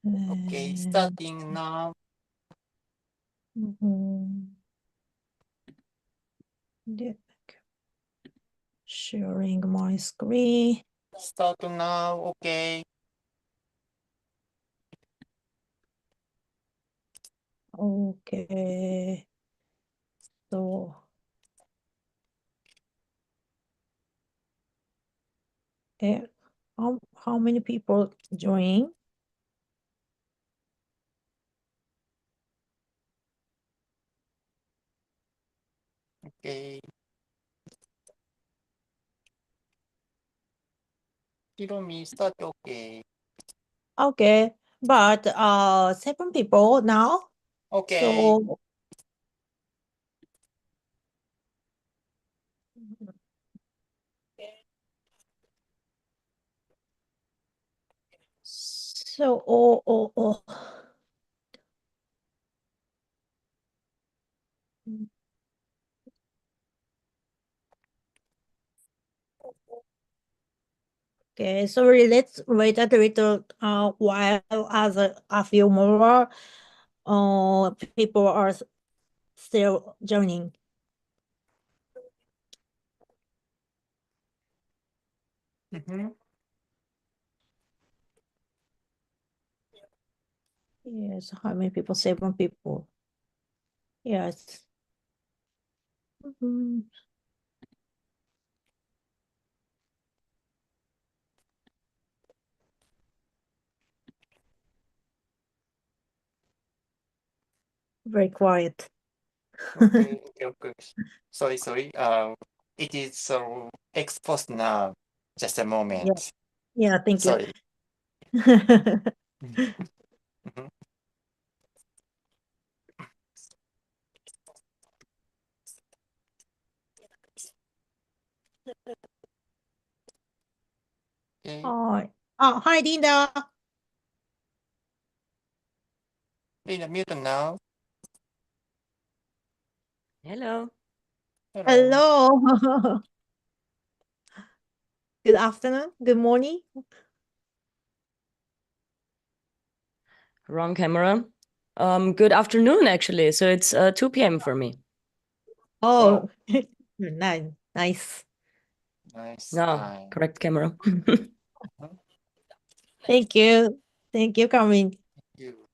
Okay, starting now. Mhm. Yeah. Sharing my screen. Start now. Okay. Okay. So, eh, how many people join? Okay. Hiromi, start. Okay. Okay, but 7 people now. Okay. So, oh. Okay, sorry, let's wait a little while as a few more people are still joining. Mm-hmm. Yes, how many people? 7 people. Yes. Mhm. Very quiet. Okay. Okay. Okay. Sorry. Sorry. It is so exposed now. Just a Yeah, moment. yeah, thank you. Sorry. Mhm. Okay. Hi. Hi, Linda. Please mute now. Hello. Hello. Hello. Good afternoon. Good morning. Wrong camera. Good afternoon, actually. So it's 2 p.m. for me. Oh, nice. Nice. Nice No, time. correct camera. Mhm. Thank you. Thank you, coming. You.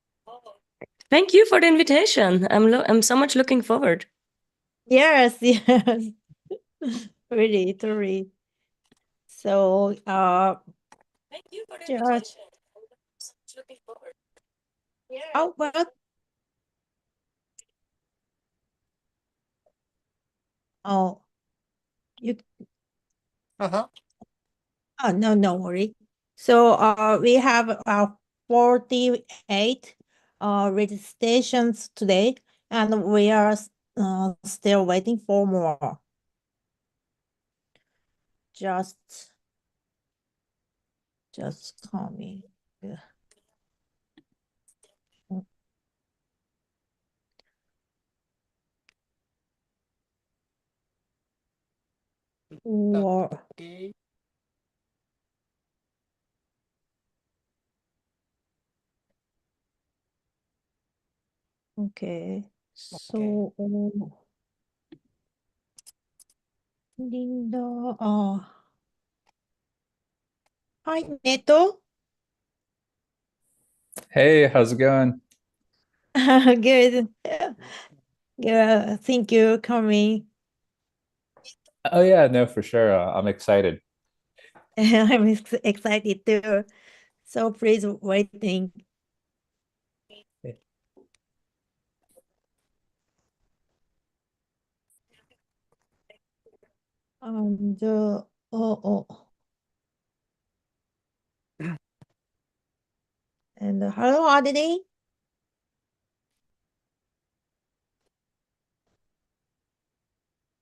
Thank you for the invitation. I'm so much looking forward. Yes, yes. Really, truly. So, Thank you for the just, invitation. I'm so much looking forward. oh, well, oh, you, Uh-huh. oh, no, no worry. So, we have 48 registrations today, and we are still waiting for more. Just, just coming. Yeah. Or, Okay. okay. Okay. So, Linda, hi, Neto. Hey, how's it going? Good. Yeah, thank you coming. Oh yeah, no, for sure. I'm excited. I'm excited too. So please waiting. And oh, and hello, Aditi.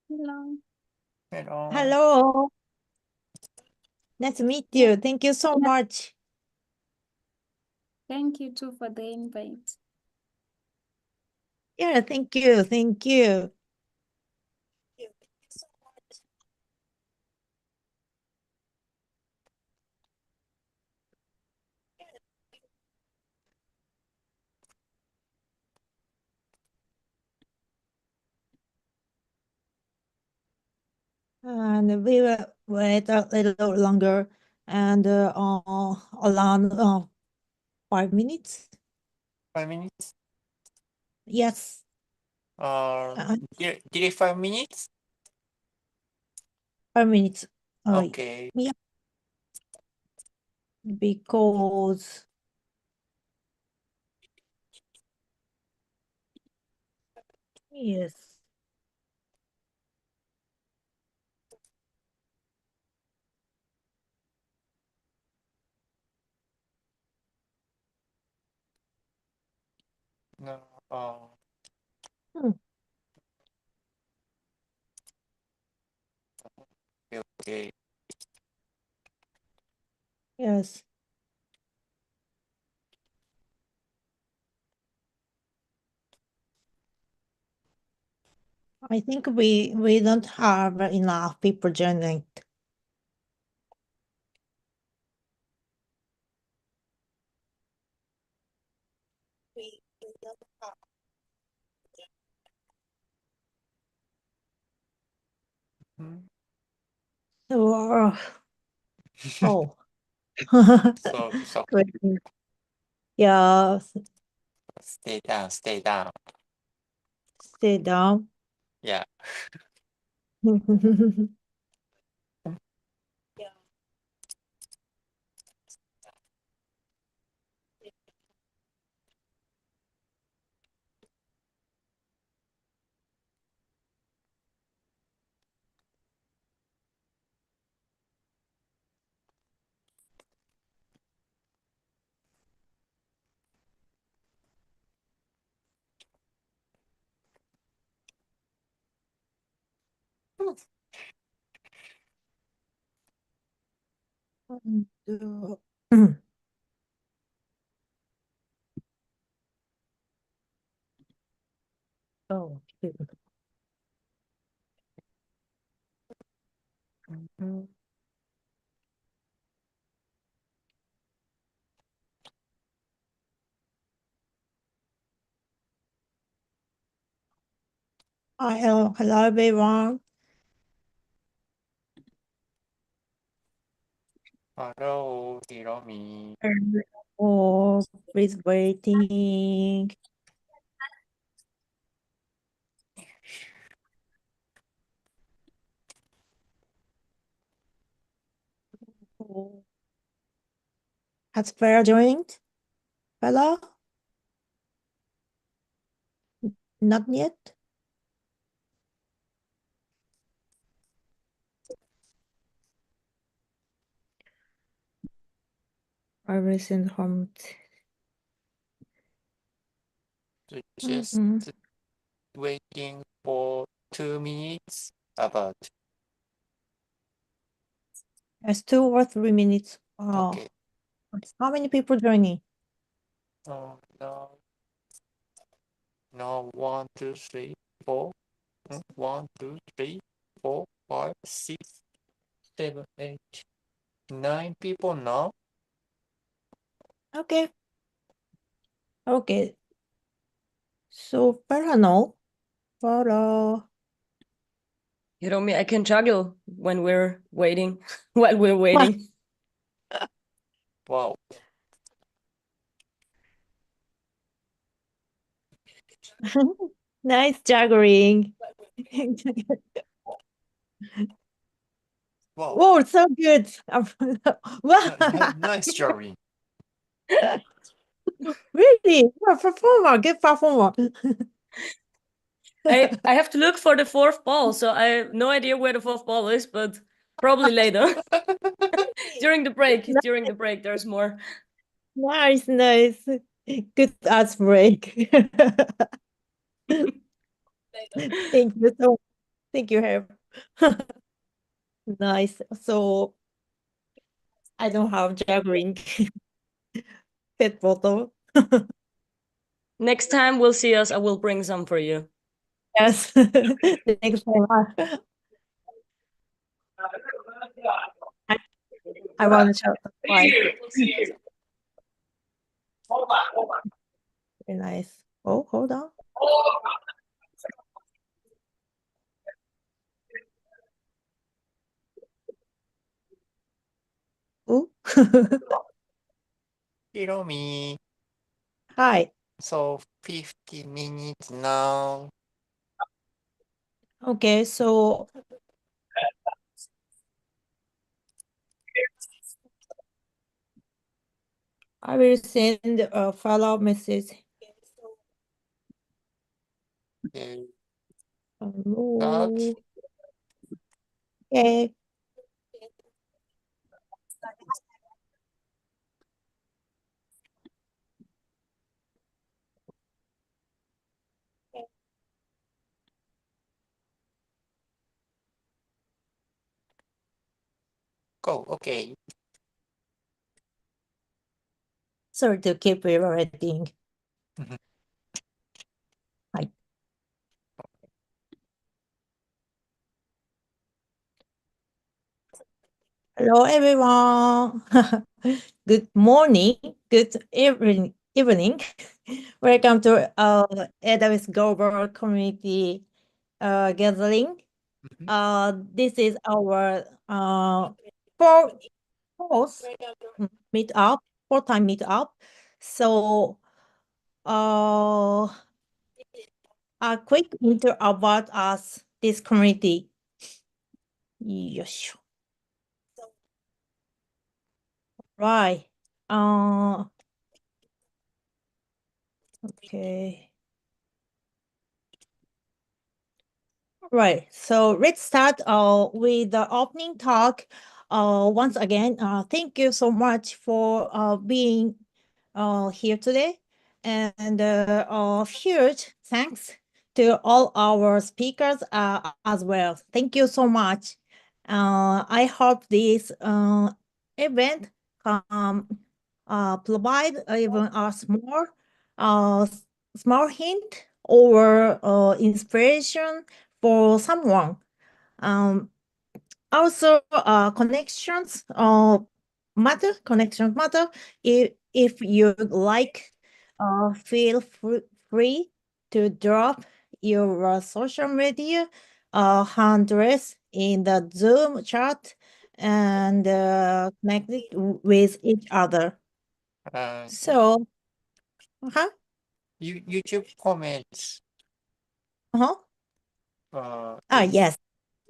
Hello. Hello. Hello. Nice to meet Yeah, you. Thank you so much. thank you too for the invite. Yeah, thank you. Thank you. And we will wait a little longer and around 5 minutes. 5 minutes? Yes. Did it 5 minutes? 5 minutes. Okay. Yeah. Because yes. No. Hmm. Okay. Yes. I think we don't have enough people joining. We don't have. Hmm. So, oh. So Great. Yeah, stay down, stay down. stay down. Yeah. And, oh, Mhm. hello everyone. Hello, Hiromi. Oh, please waiting. Oh. Has Farah joined? Farah? Not yet. I will send home. So just waiting for 2 minutes. About. It's 2 or 3 minutes. Oh, Okay. how many people joining? Oh, no. No, 1, 2, 3, 4. 1, 2, 3, 4, 5, 6, 7, 8, 9 people now. Okay. Okay. So Farah, no. Farah. Hiromi, I can juggle when we're waiting, while we're waiting. Wow. Nice juggling. Wow. Whoa, so good. Wow. Nice juggling. Really? You're a performer, good performer. I have to look for the fourth ball, so I have no idea where the fourth ball is, but probably later. During the break, there's more. Nice, nice. Good ice break. Thank you so thank you, Herb. Nice. So I don't have juggling pet bottle. Next time we'll see us, I will bring some for you. Yes. Next time I want to show the price. Very nice. Oh, hold on. Hiromi. Hi. So 50 minutes now. Okay, so I will send a follow-up message. Okay. Hello. Okay. Go. Okay. Sorry to keep you waiting. Mhm. Hi. Hello, everyone. Good morning. Good evening. Welcome to AWS Global Community Gathering. This is our fourth meetup, four-time meetup. So, a quick intro about us, this community. Yes. Right. Okay. Right. So let's start with the opening talk. Once again, thank you so much for being here today. And huge thanks to all our speakers as well. Thank you so much. I hope this event can provide even a small hint or inspiration for someone. Um, Also, connections matter. If you like, feel free to drop your social media handles in the Zoom chat and connect it with each other. Uh, So, uh-huh, YouTube comments. uh-huh. Please. Yes.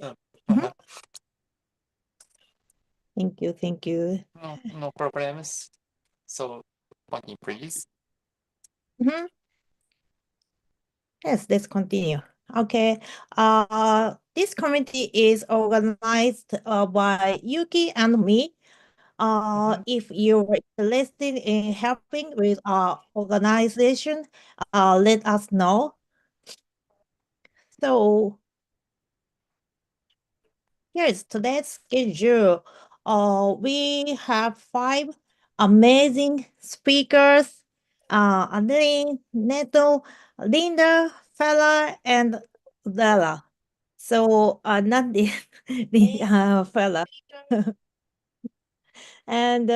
Uh, Mhm. Thank you, thank you. No problems. So, Bonnie, please. Mhm. Yes, let's continue. Okay. This committee is organized by Yuki and me. If you're interested in helping with our organization, let us know. So here's today's schedule. We have 5 amazing speakers. Adeline, Neto, Linda, Fella, and Della. So, not the fella. And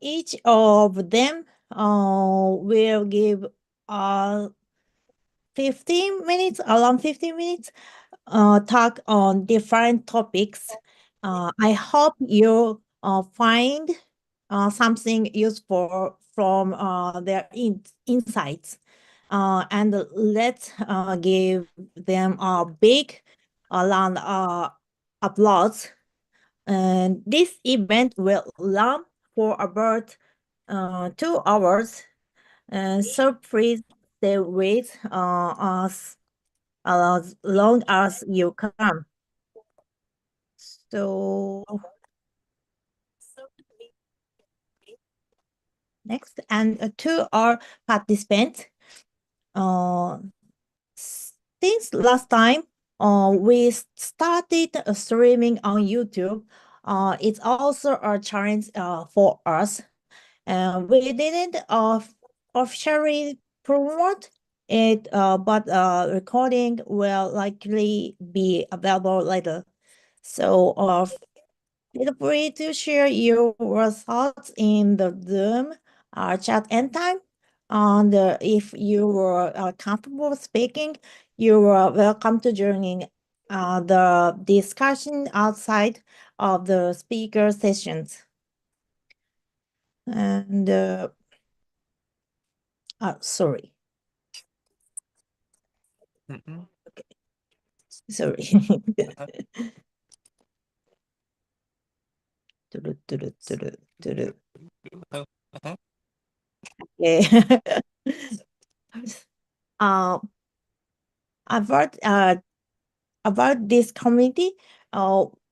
each of them will give uh 15 minutes, around 15 minutes, talk on different topics. I hope you find something useful from their insights. And let's give them a big round applause. And this event will run for about 2 hours. So please stay with us as long as you can. So next, and to our participants, uh, since last time, we started streaming on YouTube. It's also a challenge for us. We didn't officially promote it, but recording will likely be available later. So feel free to share your thoughts in the Zoom chat anytime. And if you were comfortable speaking, you are welcome to joining the discussion outside of the speaker sessions. And sorry. Mhm. Sorry. Uh-huh. Okay. About this community,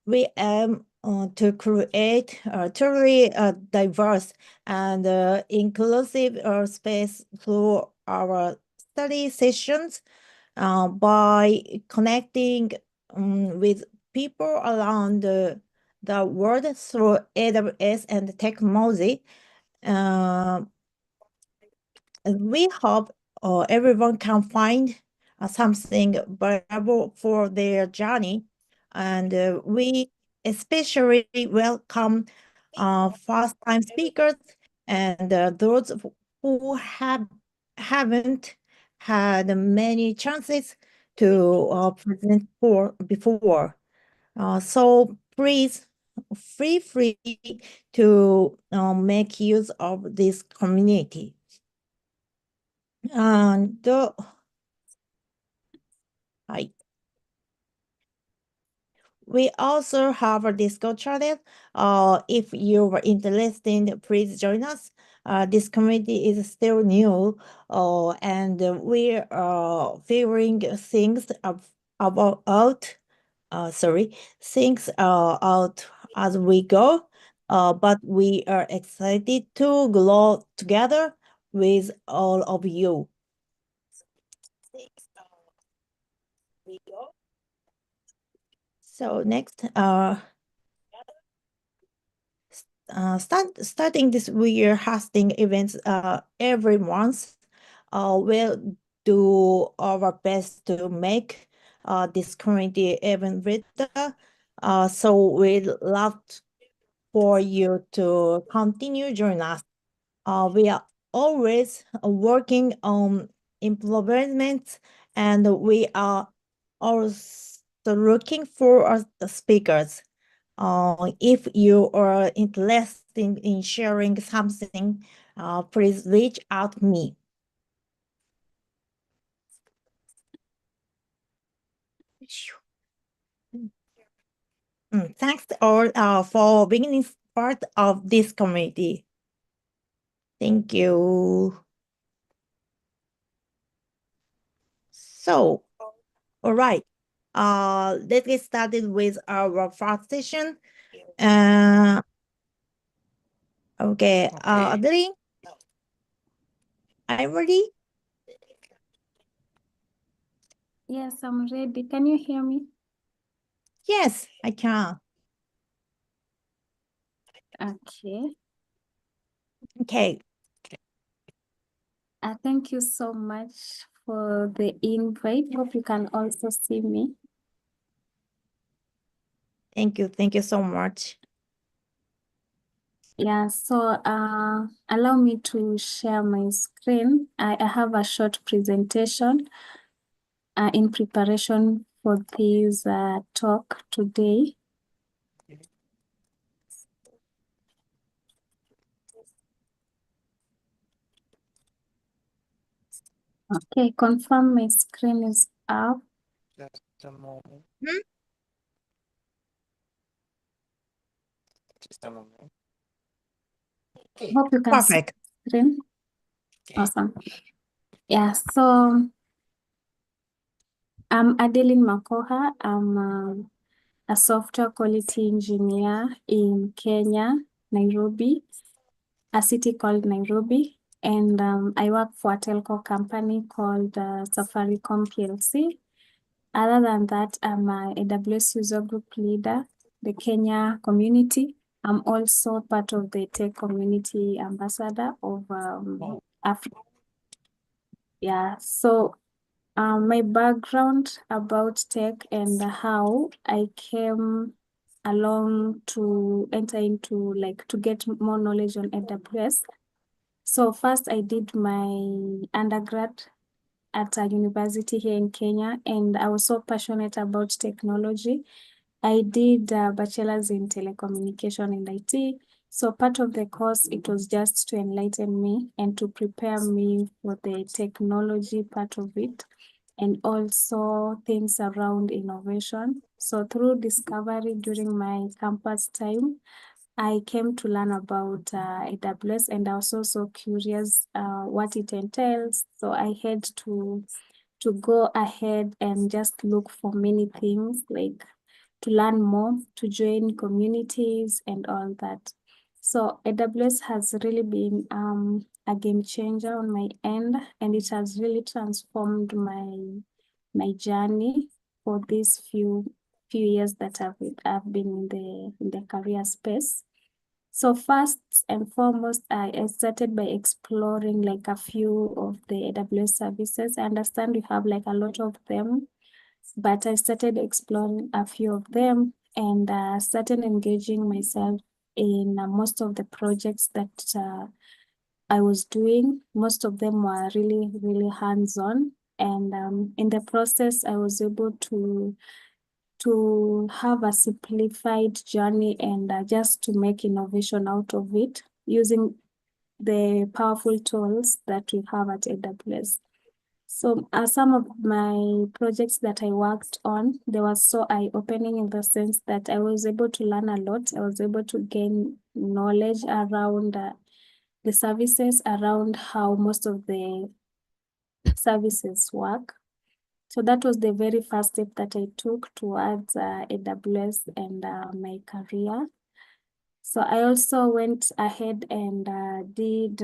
we aim to create a truly diverse and inclusive space through our study sessions by connecting with people around the world through AWS and technology. We hope everyone can find something valuable for their journey, and we especially welcome first-time speakers and those who haven't had many chances to present before. So please feel free to make use of this community. And we also have a Discord channel. If you are interested, please join us. This community is still new, and we are figuring things out as we go. But we are excited to grow together with all of you. So next, starting this, we are hosting events every month. We'll do our best to make this community even better. So we'd love for you to continue join us. We are always working on improvements, and we are also looking for speakers. If you are interested in sharing something, please reach out to me. Thanks all for being part of this community. Thank you. So, all right. Let's get started with our first session. Okay. Adeline, are you ready? Yes, I'm ready. Can you hear me? Yes, I can. Okay. Okay. Thank you so much for the invite. Hope you can also see me. Thank you. Thank you so much. Yeah, so allow me to share my screen. I have a short presentation in preparation for this talk today. Okay, confirm my screen is up. Just a moment. Just a moment. Okay. Hope you can see Perfect. the screen. Okay. Awesome. Yeah, so I'm Adeline Makoha. I'm a software quality engineer in Kenya, Nairobi, a city called Nairobi. And I work for a telco company called Safaricom PLC. Other than that, I'm a AWS user group leader, the Kenya community. I'm also part of the tech community ambassador of Africa. Yeah, so my background about tech and how I came along to enter into to get more knowledge on AWS. So first I did my undergrad at a university here in Kenya, and I was so passionate about technology. I did a bachelor's in telecommunication and IT. So part of the course, it was just to enlighten me and to prepare me for the technology part of it, and also things around innovation. So through discovery during my campus time, I came to learn about AWS, and I was also curious what it entails. So I had to go ahead and just look for many things, like to learn more, to join communities and all that. So AWS has really been a game changer on my end, and it has really transformed my journey for these few years that I've been in the career space. So first and foremost, I started by exploring like a few of the AWS services. I understand we have like a lot of them, but I started exploring a few of them and started engaging myself in most of the projects that I was doing. Most of them were really, really hands-on. And in the process, I was able to have a simplified journey and just to make innovation out of it using the powerful tools that we have at AWS. So some of my projects that I worked on, they were so eye-opening in the sense that I was able to learn a lot. I was able to gain knowledge around the services, around how most of the services work. So that was the very first step that I took towards AWS and my career. So I also went ahead and did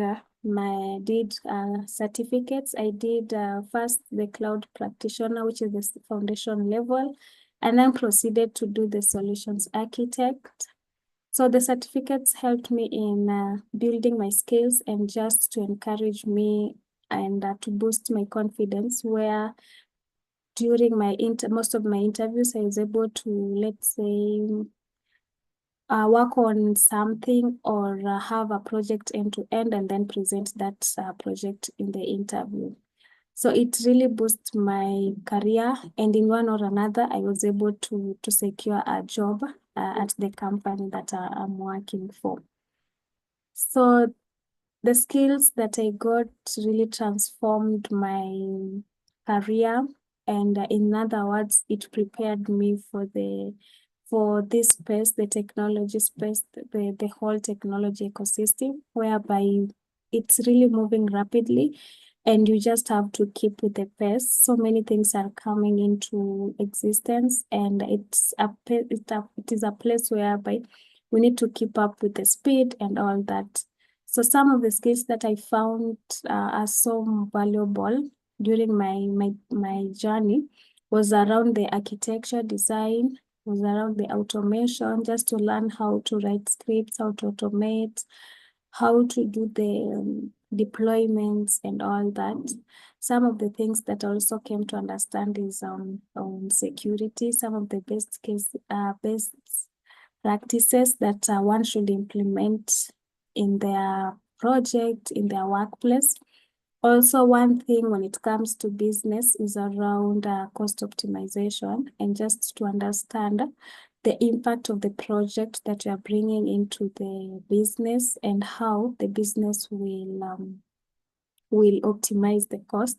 certificates. I did first the cloud practitioner, which is the foundation level, and then proceeded to do the solutions architect. So the certificates helped me in building my skills and just to encourage me and to boost my confidence, where during most of my interviews, I was able to, let's say, work on something or have a project end to end and then present that project in the interview. So it really boosts my career, and in one or another, I was able to secure a job at the company that I'm working for. So the skills that I got really transformed my career, and in other words, it prepared me for this space, the technology space, the whole technology ecosystem, whereby it's really moving rapidly and you just have to keep with the pace. So many things are coming into existence, and it is a place whereby we need to keep up with the speed and all that. So some of the skills that I found are so valuable during my journey was around the architecture design, was around the automation, just to learn how to write scripts, how to automate, how to do the deployments and all that. Some of the things that I also came to understand is on security, some of the best practices that one should implement in their project, in their workplace. Also, one thing when it comes to business is around cost optimization, and just to understand the impact of the project that you are bringing into the business and how the business will optimize the cost,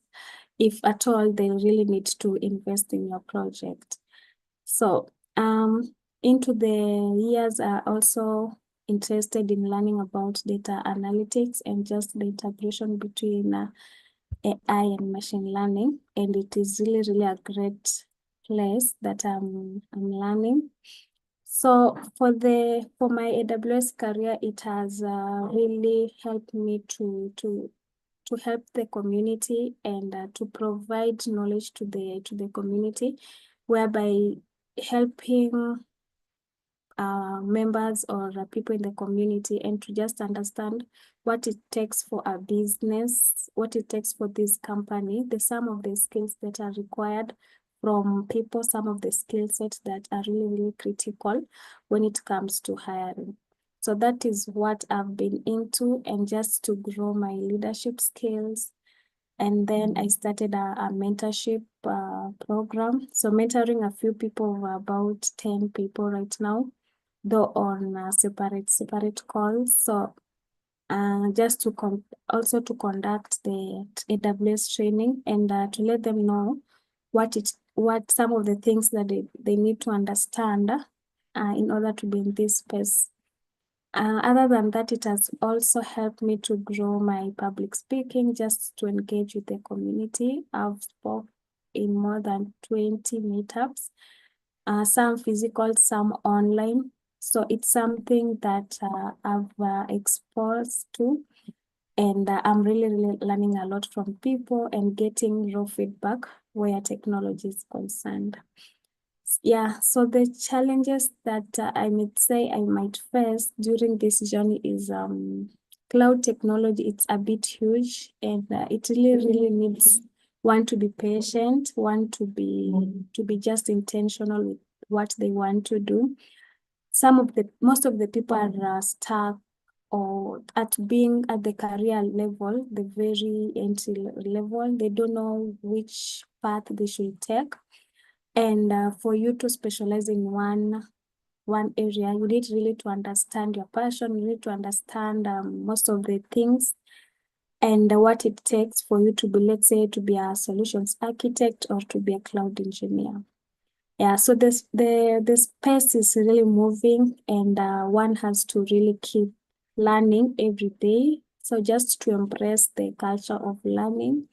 if at all they really need to invest in your project. So into the years, I also interested in learning about data analytics and just the integration between AI and machine learning. And it is really, really a great place that I'm learning. So for my AWS career, it has really helped me to help the community and to provide knowledge to the community, whereby helping members or people in the community and to just understand what it takes for a business, what it takes for this company, some of the skills that are required from people, some of the skill sets that are really, really critical when it comes to hiring. So that is what I've been into, and just to grow my leadership skills And then I started a mentorship program. So mentoring a few people, about 10 people right now, though on separate calls. So just to also to conduct the AWS training and to let them know what some of the things that they need to understand in order to be in this space. Other than that, it has also helped me to grow my public speaking, just to engage with the community. I've spoke in more than 20 meetups, some physical, some online. So it's something that I've exposed to, and I'm really learning a lot from people and getting raw feedback where technology is concerned. Yeah, so the challenges that I might say I might face during this journey is cloud technology. It's a bit huge, and it really needs one to be patient, one to be just intentional with what they want to do. Most of the people are stuck or at being at the career level, the very entry level. They don't know which path they should take. And for you to specialize in one area, you need really to understand your passion. You need to understand most of the things and what it takes for you to be, let's say, to be a solutions architect or to be a cloud engineer. Yeah, so the space is really moving, and one has to really keep learning every day. So just to embrace the culture of learning,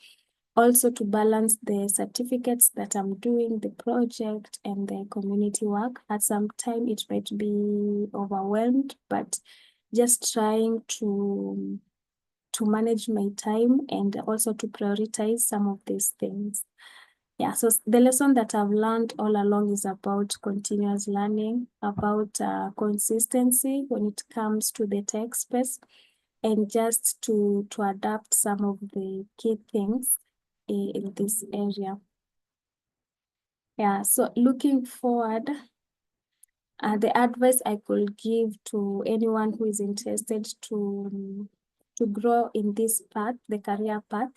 also to balance the certificates that I'm doing, the project and the community work. At some time it might be overwhelmed, but just trying to manage my time and also to prioritize some of these things. Yeah, so the lesson that I've learned all along is about continuous learning, about consistency when it comes to the tech space, and just to adapt some of the key things in this area. Yeah, so looking forward, the advice I could give to anyone who is interested to grow in this path, the career path,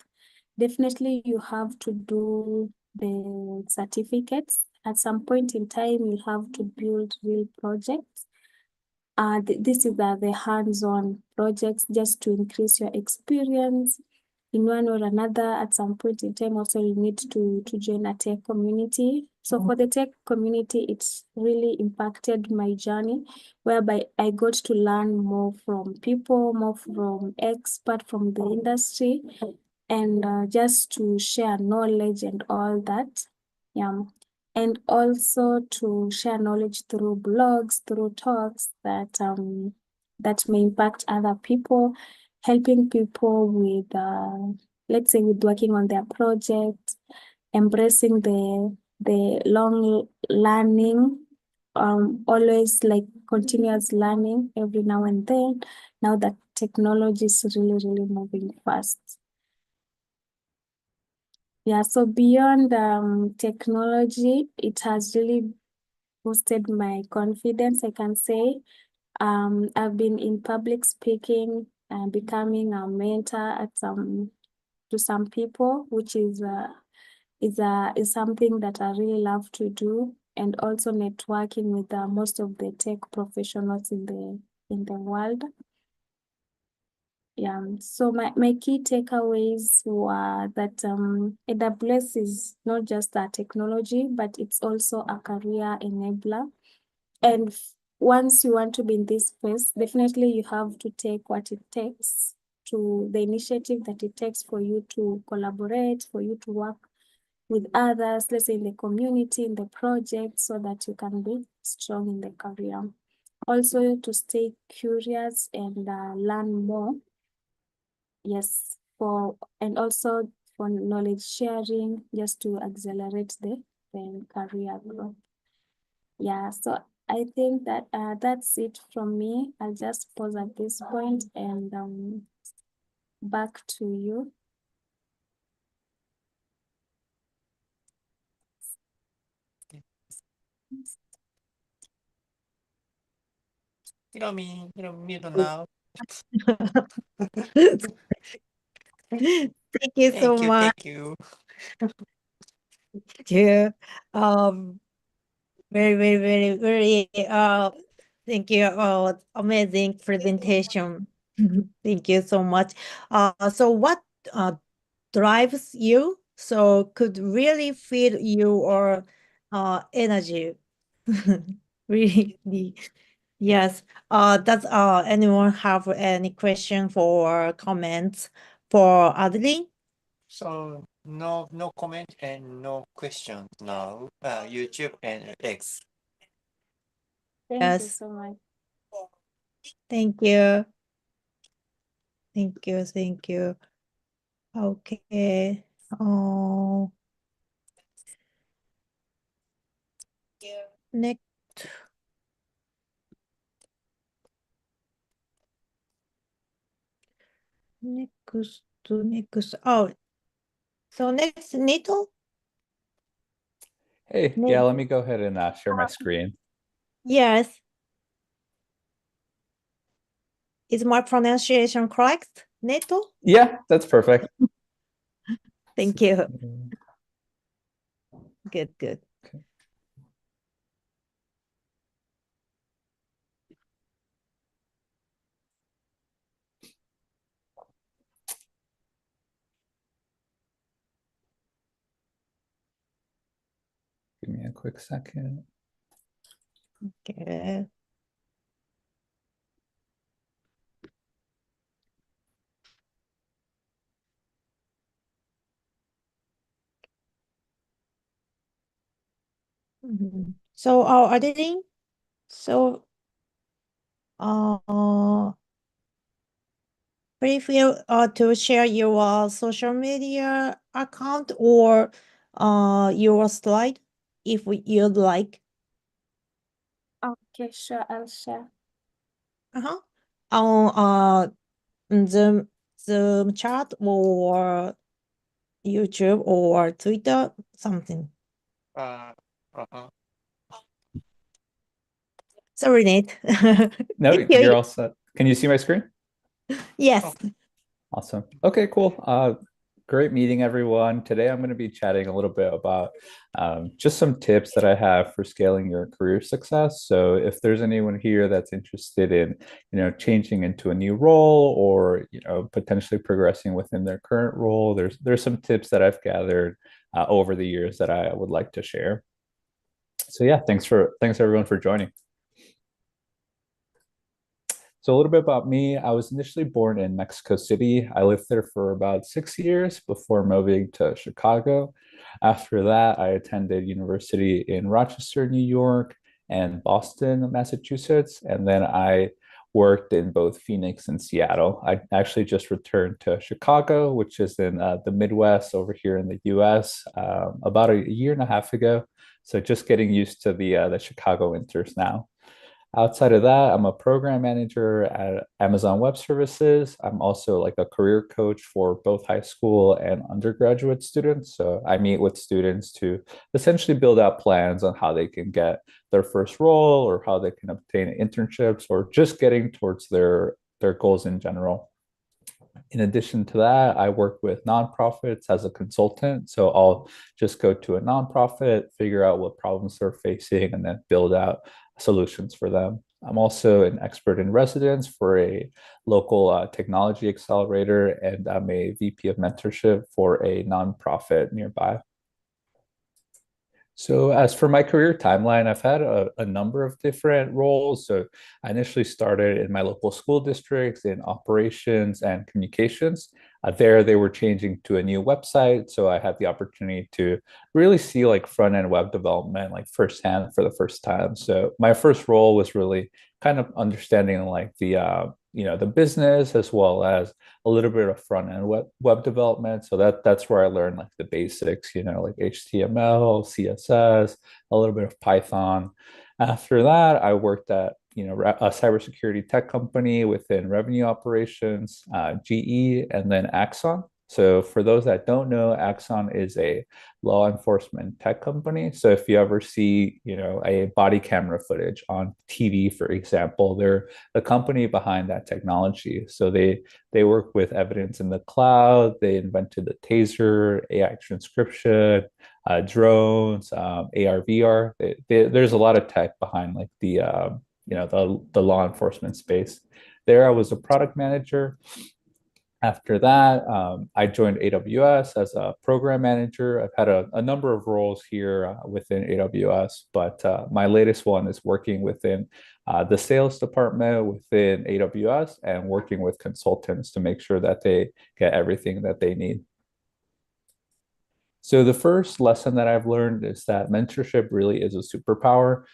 definitely you have to do the certificates. At some point in time, you have to build real projects. This is the hands-on projects just to increase your experience in one or another. At some point in time, also you need to join a tech community. So for the tech community, it's really impacted my journey, whereby I got to learn more from people, more from experts from the industry, and just to share knowledge and all that. Yeah. And also to share knowledge through blogs, through talks that that may impact other people, helping people with let's say with working on their project, embracing the long learning, always like continuous learning every now and then, now that technology is really moving fast. Yeah, so beyond technology, it has really boosted my confidence, I can say. I've been in public speaking and becoming a mentor at to some people, which is something that I really love to do, and also networking with most of the tech professionals in the world. Yeah, so my key takeaways were that AWS is not just a technology, but it's also a career enabler. And once you want to be in this space, definitely you have to take what it takes, to the initiative that it takes for you to collaborate, for you to work with others, let's say in the community, in the project, so that you can be strong in the career. Also to stay curious and learn more. Yes, and also for knowledge sharing, just to accelerate the career growth. Yeah, so I think that that's it from me. I'll just pause at this point and back to you. Hiromi, mute now. Thank you so much. Thank you. Yeah. Very, very, very, very, thank you. Amazing presentation. Thank you so much. So what drives you? So could really feel your energy. Really. Yes. Does anyone have any question for comments for Adeline? So no comment and no question now. YouTube and X. Thank you Yes. so much. Thank you. Thank you. Thank you. Okay. Oh, next. Next. Oh, so next, Nito? Hey, yeah, let me go ahead and share my screen. Yes. Is my pronunciation correct, Neto? Yeah, that's perfect. Thank you. Good, good. Okay. Give me a quick second. Okay. So, Adeline, so, please feel to share your social media account or your slide if you'd like. Okay, sure, I'll share. On Zoom chat or YouTube or Twitter, something. Sorry, Nate. No, Thank you. you're all set. Can you see my screen? Yes. Awesome. Okay, cool. Great meeting everyone. Today I'm going to be chatting a little bit about just some tips that I have for scaling your career success. So if there's anyone here that's interested in, changing into a new role or, potentially progressing within their current role, there's some tips that I've gathered over the years that I would like to share. So yeah, thanks everyone for joining. So a little bit about me. I was initially born in Mexico City. I lived there for about 6 years before moving to Chicago. After that, I attended university in Rochester, New York, and Boston, Massachusetts. And then I worked in both Phoenix and Seattle. I actually just returned to Chicago, which is in the Midwest over here in the US, about a year and a half ago. So just getting used to the Chicago winters now. Outside of that, I'm a program manager at Amazon Web Services. I'm also like a career coach for both high school and undergraduate students. So I meet with students to essentially build out plans on how they can get their first role or how they can obtain internships or just getting towards their goals in general. In addition to that, I work with nonprofits as a consultant. So I'll just go to a nonprofit, figure out what problems they're facing, and then build out solutions for them. I'm also an expert in residence for a local technology accelerator, and I'm a VP of mentorship for a nonprofit nearby. So as for my career timeline, I've had a number of different roles. So I initially started in my local school districts in operations and communications. There they were changing to a new website. So I had the opportunity to really see like front-end web development like firsthand for the first time. So my first role was really kind of understanding like the business as well as a little bit of front-end web development. So that's where I learned like the basics, like HTML, CSS, a little bit of Python. After that, I worked at a cybersecurity tech company within revenue operations, GE, and then Axon. So for those that don't know, Axon is a law enforcement tech company. So if you ever see, a body camera footage on TV, for example, they're the company behind that technology. So they work with evidence in the cloud. They invented the taser, AI transcription, drones, AR, VR. There's a lot of tech behind like the law enforcement space. There, I was a product manager. After that, I joined AWS as a program manager. I've had a number of roles here within AWS, but my latest one is working within the sales department within AWS and working with consultants to make sure that they get everything that they need. So the first lesson that I've learned is that mentorship really is a superpower.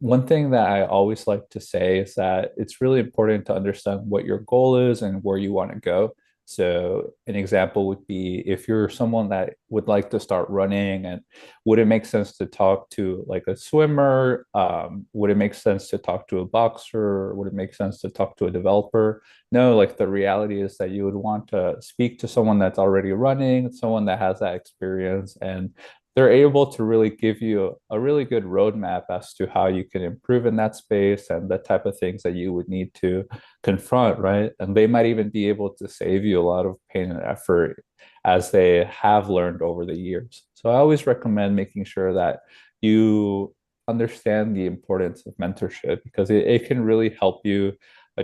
One thing that I always like to say is that it's really important to understand what your goal is and where you want to go. So an example would be if you're someone that would like to start running, and would it make sense to talk to like a swimmer? Would it make sense to talk to a boxer? Would it make sense to talk to a developer? No, like the reality is that you would want to speak to someone that's already running, someone that has that experience, and they're able to really give you a really good roadmap as to how you can improve in that space and the type of things that you would need to confront, right? And they might even be able to save you a lot of pain and effort as they have learned over the years. So I always recommend making sure that you understand the importance of mentorship, because it can really help you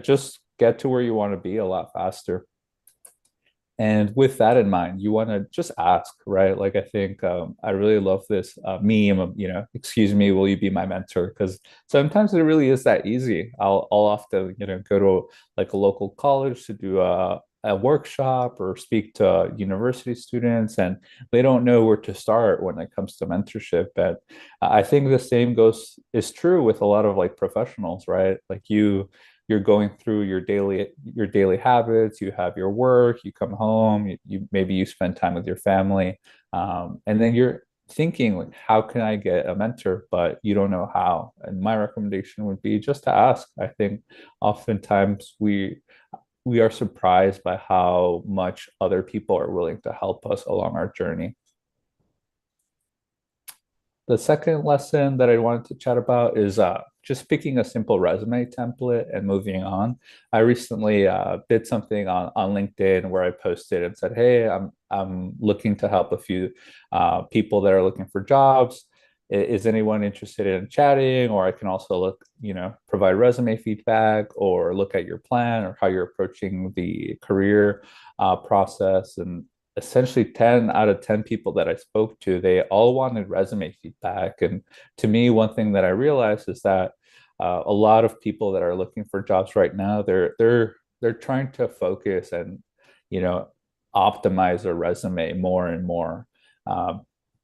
just get to where you want to be a lot faster. And with that in mind, you want to just ask, right? Like I think I really love this meme of, excuse me, will you be my mentor? Because sometimes it really is that easy. I'll often, go to like a local college to do a workshop or speak to university students, and they don't know where to start when it comes to mentorship. But I think the same is true with a lot of like professionals, right? Like you're going through your daily habits. You have your work, you come home, you maybe you spend time with your family, and then you're thinking like, how can I get a mentor? But you don't know how. And my recommendation would be just to ask. I think oftentimes we are surprised by how much other people are willing to help us along our journey. The second lesson that I wanted to chat about is just picking a simple resume template and moving on. I recently did something on LinkedIn where I posted and said, hey, I'm looking to help a few people that are looking for jobs. Is anyone interested in chatting? Or I can also provide resume feedback or look at your plan or how you're approaching the career process. And essentially 10 out of 10 people that I spoke to, they all wanted resume feedback. And to me, one thing that I realized is that a lot of people that are looking for jobs right now, they're trying to focus and optimize their resume more and more.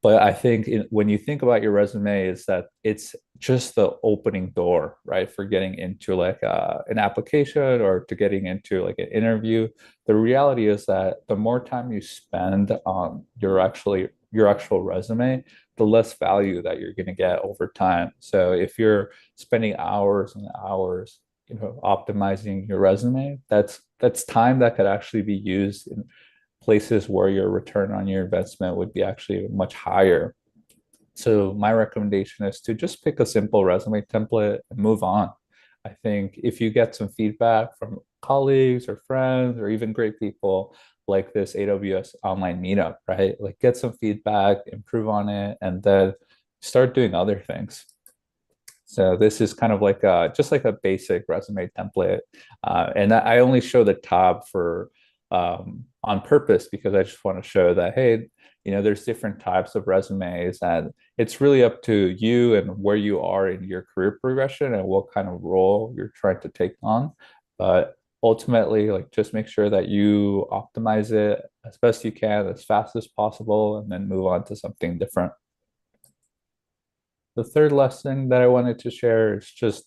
But I think when you think about your resume, is that it's just the opening door, right, for getting into like an application or to getting into like an interview. The reality is that the more time you spend on your actual resume, the less value that you're going to get over time. So if you're spending hours and hours, optimizing your resume, that's time that could actually be used in places where your return on your investment would be actually much higher. So my recommendation is to just pick a simple resume template and move on. I think if you get some feedback from colleagues or friends or even great people like this AWS online meetup, right? Like get some feedback, improve on it, and then start doing other things. So this is kind of like just like a basic resume template. And I only show the top for on purpose because I just want to show that, hey, there's different types of resumes, and it's really up to you and where you are in your career progression and what kind of role you're trying to take on. But ultimately, like just make sure that you optimize it as best you can, as fast as possible, and then move on to something different. The third lesson that I wanted to share is just,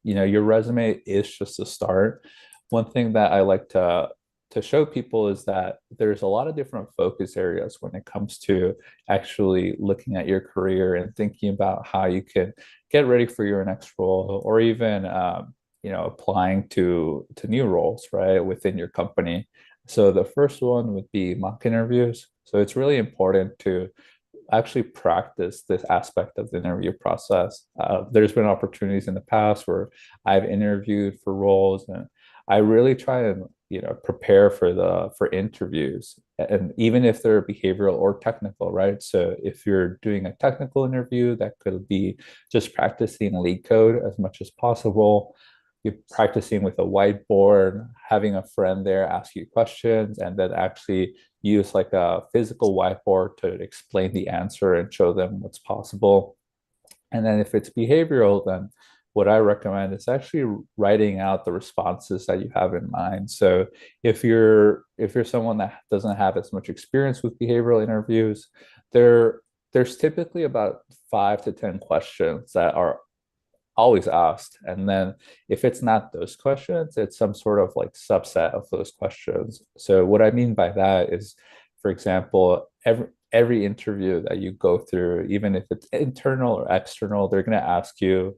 your resume is just a start. One thing that I like to show people is that there's a lot of different focus areas when it comes to actually looking at your career and thinking about how you can get ready for your next role, or even applying to new roles, right, within your company. So the first one would be mock interviews. So it's really important to actually practice this aspect of the interview process. There's been opportunities in the past where I've interviewed for roles, and I really try and prepare for interviews, and even if they're behavioral or technical, right? So if you're doing a technical interview, that could be just practicing lead code as much as possible. You're practicing with a whiteboard, having a friend there ask you questions, and then actually use like a physical whiteboard to explain the answer and show them what's possible. And then if it's behavioral, then what I recommend is actually writing out the responses that you have in mind. So if you're someone that doesn't have as much experience with behavioral interviews, there's typically about 5 to 10 questions that are always asked. And then if it's not those questions, it's some sort of like subset of those questions. So what I mean by that is, for example, every interview that you go through, even if it's internal or external, they're going to ask you,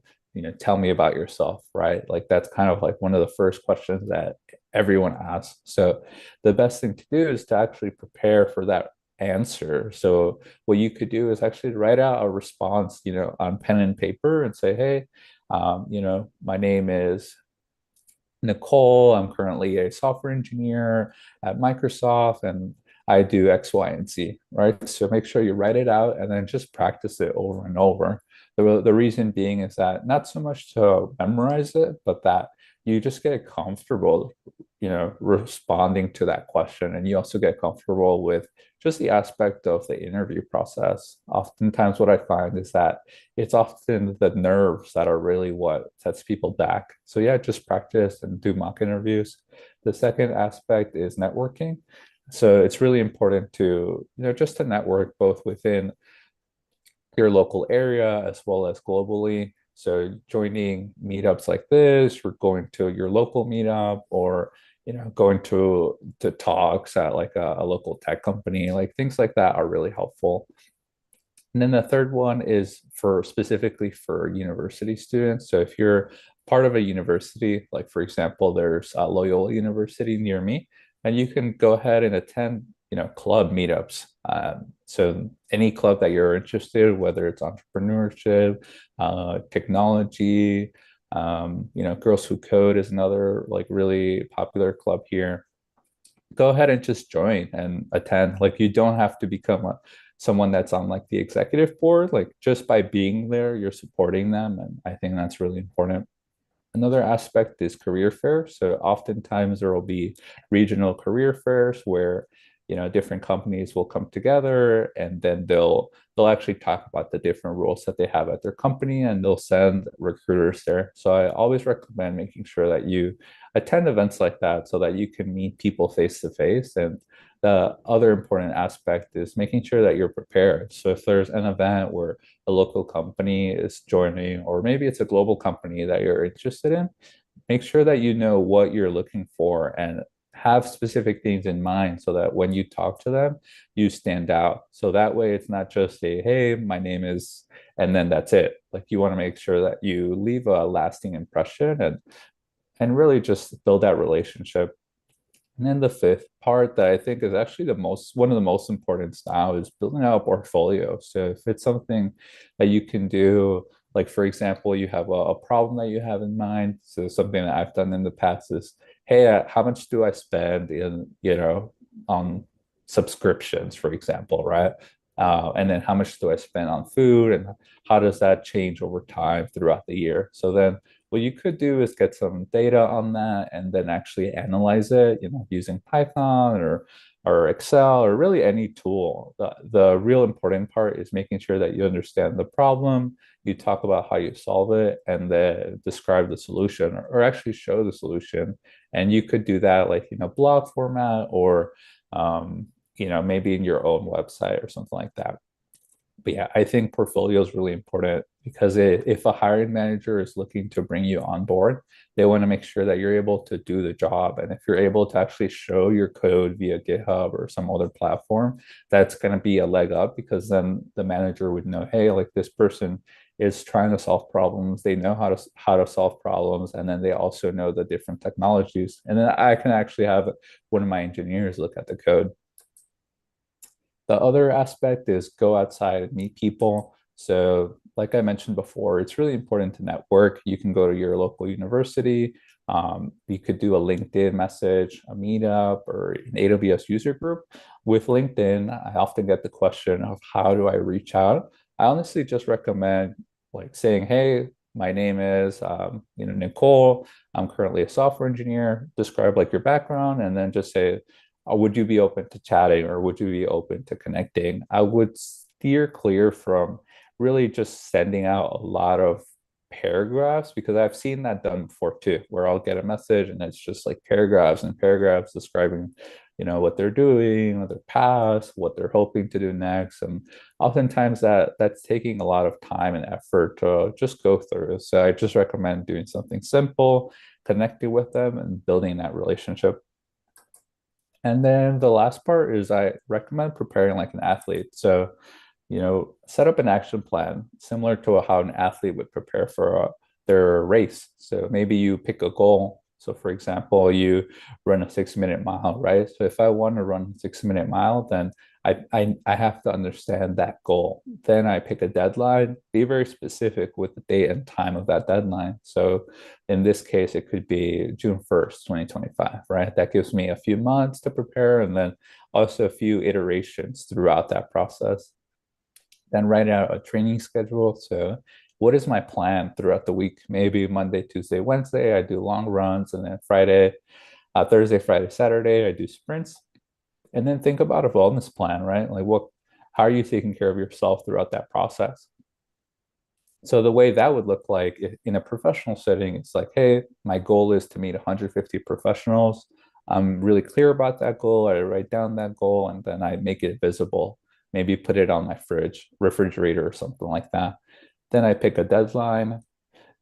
tell me about yourself, right? Like that's kind of like one of the first questions that everyone asks. So the best thing to do is to actually prepare for that answer. So what you could do is actually write out a response, on pen and paper and say, hey, my name is Nicole. I'm currently a software engineer at Microsoft, and I do X, Y, and Z, right? So make sure you write it out and then just practice it over and over. The reason being is that not so much to memorize it, but that you just get comfortable, responding to that question. And you also get comfortable with just the aspect of the interview process. Oftentimes what I find is that it's often the nerves that are really what sets people back. So yeah, just practice and do mock interviews. The second aspect is networking. So it's really important to, just to network both within your local area as well as globally. So joining meetups like this, or going to your local meetup, or going to talks at like a local tech company, like things like that are really helpful. And then the third one is for specifically for university students. So if you're part of a university, like for example, there's a Loyola University near me, and you can go ahead and attend, club meetups. So any club that you're interested, whether it's entrepreneurship, technology, Girls Who Code is another like really popular club here. Go ahead and just join and attend. Like you don't have to become someone that's on like the executive board. Like just by being there, you're supporting them, and I think that's really important. Another aspect is career fairs. So oftentimes there will be regional career fairs where different companies will come together, and then they'll actually talk about the different roles that they have at their company, and they'll send recruiters there. So I always recommend making sure that you attend events like that so that you can meet people face to face. And the other important aspect is making sure that you're prepared. So if there's an event where a local company is joining, or maybe it's a global company that you're interested in, make sure that you know what you're looking for and have specific things in mind so that when you talk to them, you stand out. So that way it's not just a, hey, my name is, and then that's it. Like you want to make sure that you leave a lasting impression and really just build that relationship. And then the fifth part that I think is actually one of the most important now is building out a portfolio. So if it's something that you can do, like for example, you have a problem that you have in mind. So something that I've done in the past is, hey, how much do I spend on subscriptions, for example, right? And then how much do I spend on food, and how does that change over time throughout the year? So then what you could do is get some data on that and then actually analyze it, using Python or Excel or really any tool. The real important part is making sure that you understand the problem, you talk about how you solve it, and then describe the solution or actually show the solution. And you could do that like blog format, or maybe in your own website or something like that. But yeah, I think portfolio is really important because if a hiring manager is looking to bring you on board, they want to make sure that you're able to do the job. And if you're able to actually show your code via GitHub or some other platform, that's going to be a leg up, because then the manager would know, hey, like this person is trying to solve problems. They know how to solve problems, and then they also know the different technologies. And then I can actually have one of my engineers look at the code. The other aspect is go outside and meet people. So, like I mentioned before, it's really important to network. You can go to your local university. You could do a LinkedIn message, a meetup, or an AWS user group. With LinkedIn, I often get the question of how do I reach out? I honestly just recommend like saying, hey, my name is Nicole. I'm currently a software engineer. Describe like your background, and then just say, would you be open to chatting, or would you be open to connecting? I would steer clear from really just sending out a lot of paragraphs, because I've seen that done before too, where I'll get a message and it's just like paragraphs and paragraphs describing, what they're doing, their past, what they're hoping to do next. And oftentimes that's taking a lot of time and effort to just go through. So I just recommend doing something simple, connecting with them and building that relationship. And then the last part is I recommend preparing like an athlete. So, set up an action plan similar to how an athlete would prepare for their race. So maybe you pick a goal. So, for example, you run a 6-minute mile, right? So if I want to run a 6-minute mile, then I have to understand that goal. Then I pick a deadline, be very specific with the date and time of that deadline. So in this case, it could be June 1st, 2025, right? That gives me a few months to prepare, and then also a few iterations throughout that process. Then write out a training schedule. So what is my plan throughout the week? Maybe Monday, Tuesday, Wednesday, I do long runs, and then Thursday, Friday, Saturday, I do sprints. And then think about a wellness plan, right? Like how are you taking care of yourself throughout that process? So the way that would look like in a professional setting, it's like, hey, my goal is to meet 150 professionals. I'm really clear about that goal. I write down that goal, and then I make it visible. Maybe put it on my refrigerator or something like that. Then I pick a deadline,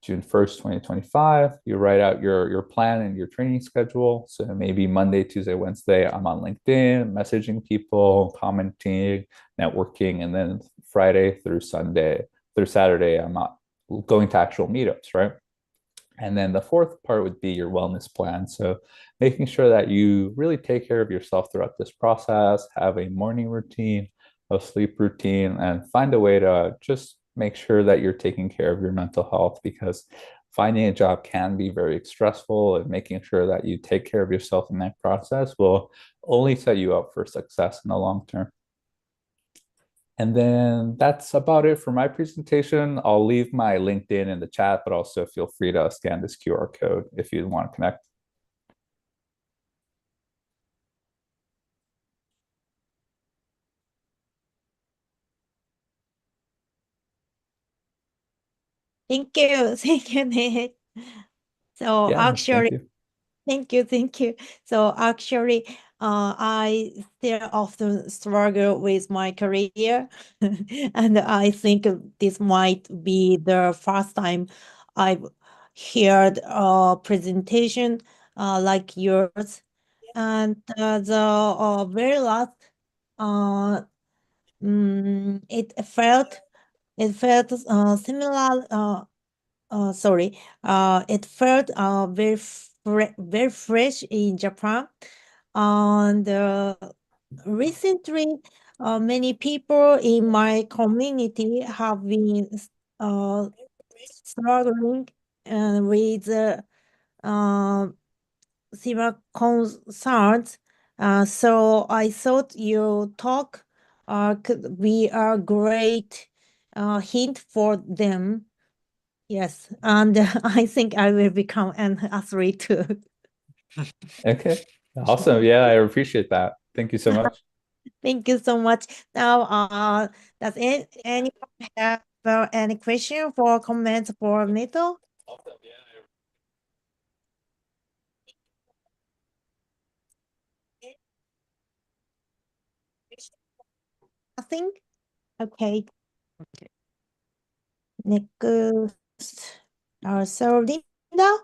June 1st, 2025. You write out your plan and your training schedule. So maybe Monday, Tuesday, Wednesday, I'm on LinkedIn, messaging people, commenting, networking, and then Friday through Saturday, I'm not going to actual meetups, right? And then the fourth part would be your wellness plan. So making sure that you really take care of yourself throughout this process, have a morning routine, a sleep routine, and find a way to just make sure that you're taking care of your mental health, because finding a job can be very stressful, and making sure that you take care of yourself in that process will only set you up for success in the long term. And then that's about it for my presentation. I'll leave my LinkedIn in the chat, but also feel free to scan this QR code if you want to connect. Thank you. Thank you, Nick. So Yeah, actually, thank you. thank you. So actually, I still often struggle with my career, and I think this might be the first time I've heard a presentation like yours. And the very last, it felt similar. Sorry. It felt very fresh in Japan. And recently, many people in my community have been struggling with similar concerns. So I thought your talk could be a great hint for them. Yes, and I think I will become an athlete too. Okay, awesome. Yeah, I appreciate that. Thank you so much. Thank you so much. Now, does anyone have any question or comments for Mito? Nothing? Okay. Next, so Linda,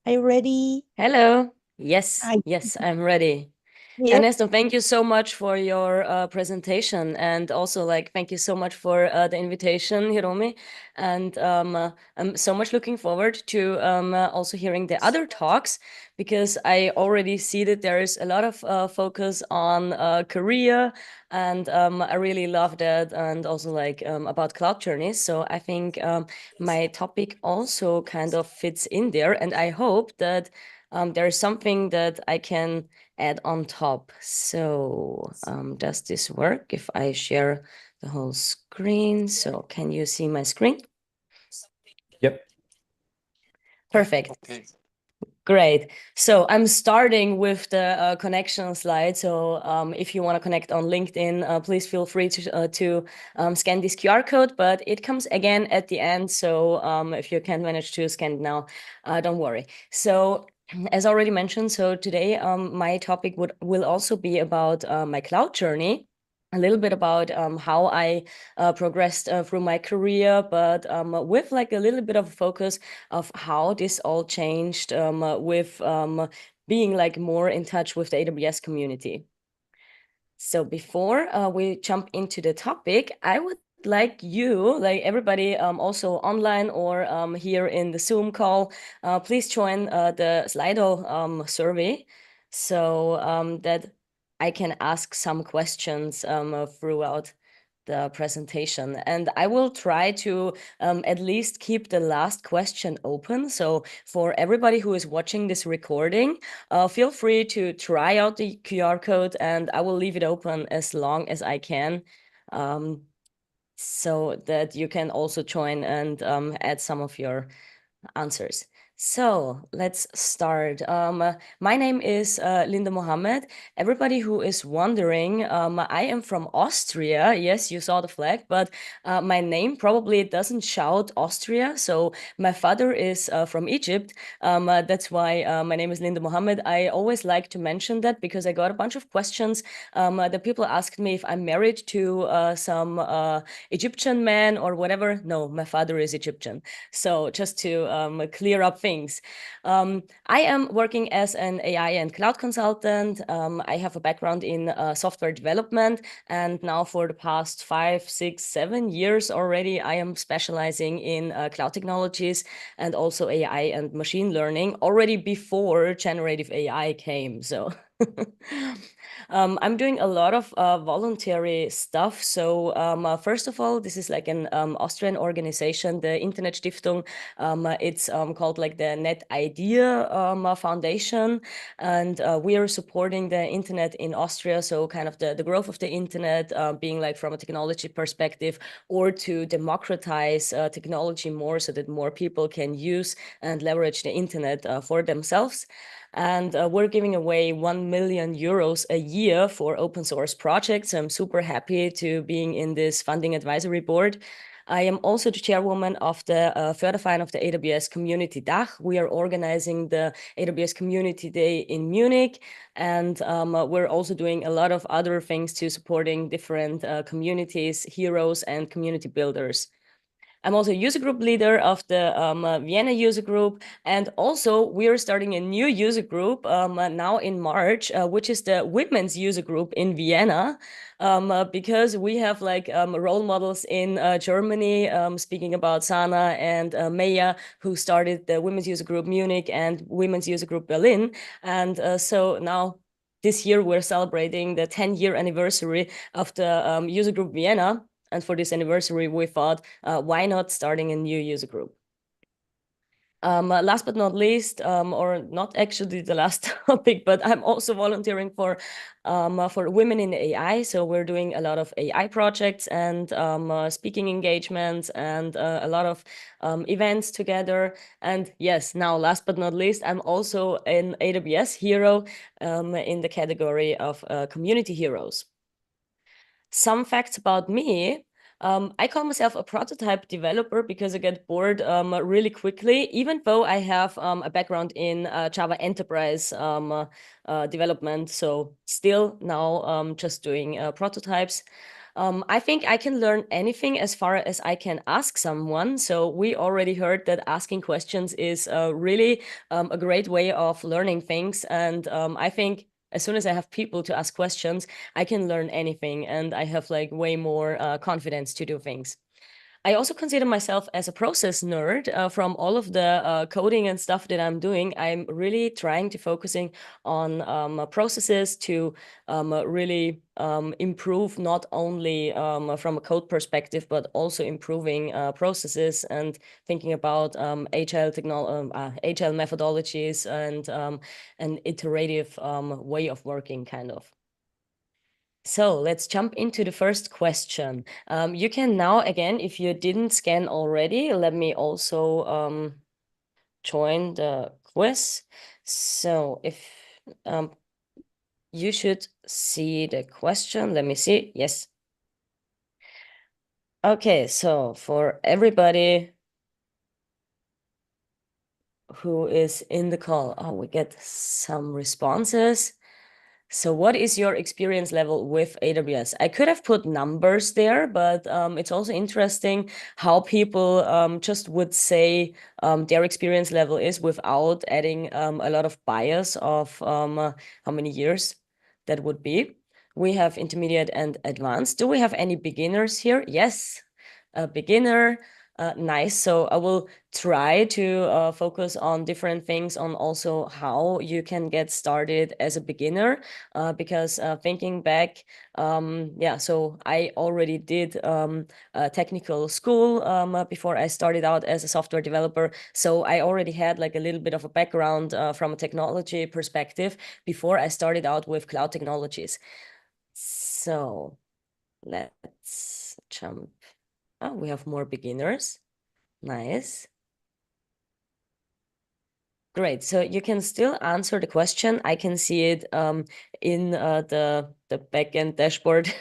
are you ready? Hello. Yes, Hi. yes, I'm ready. Yep. Ernesto, thank you so much for your presentation, and also like thank you so much for the invitation, Hiromi. And I'm so much looking forward to also hearing the other talks, because I already see that there is a lot of focus on career, and I really love that, and also like about cloud journeys. So I think my topic also kind of fits in there, and I hope that there's something that I can add on top. So does this work if I share the whole screen? So can you see my screen? Yep. Perfect. Okay. Great. So I'm starting with the connection slide. So if you want to connect on LinkedIn, please feel free to scan this QR code, but it comes again at the end. So if you can't manage to scan it now, don't worry. So as already mentioned, so today my topic will also be about my cloud journey. A little bit about how I progressed through my career, but with like a little bit of a focus of how this all changed with being like more in touch with the AWS community. So before we jump into the topic, I would like you, like everybody also online or here in the Zoom call, please join the Slido survey, so that I can ask some questions throughout the presentation. And I will try to at least keep the last question open. So for everybody who is watching this recording, feel free to try out the QR code, and I will leave it open as long as I can, so that you can also join and add some of your answers. So let's start. My name is Linda Mohammed. Everybody who is wondering, I am from Austria. Yes, you saw the flag, but my name probably doesn't shout Austria. So my father is from Egypt. That's why my name is Linda Mohammed. I always like to mention that because I got a bunch of questions. The people asked me if I'm married to some Egyptian man or whatever. No, my father is Egyptian. So just to clear up things. I am working as an AI and cloud consultant. I have a background in software development, and now for the past 5, 6, 7 years already, I am specializing in cloud technologies and also AI and machine learning already before generative AI came. So I'm doing a lot of voluntary stuff. So first of all, this is like an Austrian organization, the Internet Stiftung. It's called like the Net Idea Foundation, and we are supporting the internet in Austria. So kind of the growth of the internet, being like from a technology perspective, or to democratize technology more so that more people can use and leverage the internet for themselves. And we're giving away 1 million euros a year for open source projects. I'm super happy to being in this funding advisory board. I am also the chairwoman of the Förderverein of the AWS Community Dach. We are organizing the AWS Community Day in Munich, and we're also doing a lot of other things to supporting different communities, heroes, and community builders. I'm also user group leader of the Vienna user group. And also we are starting a new user group now in March, which is the women's user group in Vienna, because we have like role models in Germany, speaking about Sana and Maya, who started the women's user group Munich and women's user group Berlin. And so now this year we're celebrating the 10-year anniversary of the user group Vienna. And for this anniversary, we thought, why not starting a new user group? Last but not least, or not actually the last topic, but I'm also volunteering for women in AI. So we're doing a lot of AI projects and speaking engagements and a lot of events together. And yes, now last but not least, I'm also an AWS hero in the category of community heroes. Some facts about me. I call myself a prototype developer because I get bored really quickly, even though I have a background in Java Enterprise development. So still now just doing prototypes. I think I can learn anything as far as I can ask someone. So we already heard that asking questions is really a great way of learning things. And I think as soon as I have people to ask questions, I can learn anything, and I have like way more confidence to do things. I also consider myself as a process nerd. From all of the coding and stuff that I'm doing, I'm really trying to focusing on processes to really improve not only from a code perspective, but also improving processes and thinking about agile agile methodologies and an iterative way of working, kind of. So let's jump into the first question. You can now, again, if you didn't scan already, let me also join the quiz. So if you should see the question, let me see. Yes. Okay, so for everybody who is in the call, oh, we get some responses. So what is your experience level with AWS? I could have put numbers there, but it's also interesting how people just would say their experience level is without adding a lot of bias of how many years that would be. We have intermediate and advanced. Do we have any beginners here? Yes, a beginner. Nice. So I will try to focus on different things on also how you can get started as a beginner, because thinking back, yeah, so I already did a technical school before I started out as a software developer. So I already had like a little bit of a background from a technology perspective before I started out with cloud technologies. So let's jump. Oh, we have more beginners. Nice. Great. So you can still answer the question. I can see it in the backend dashboard.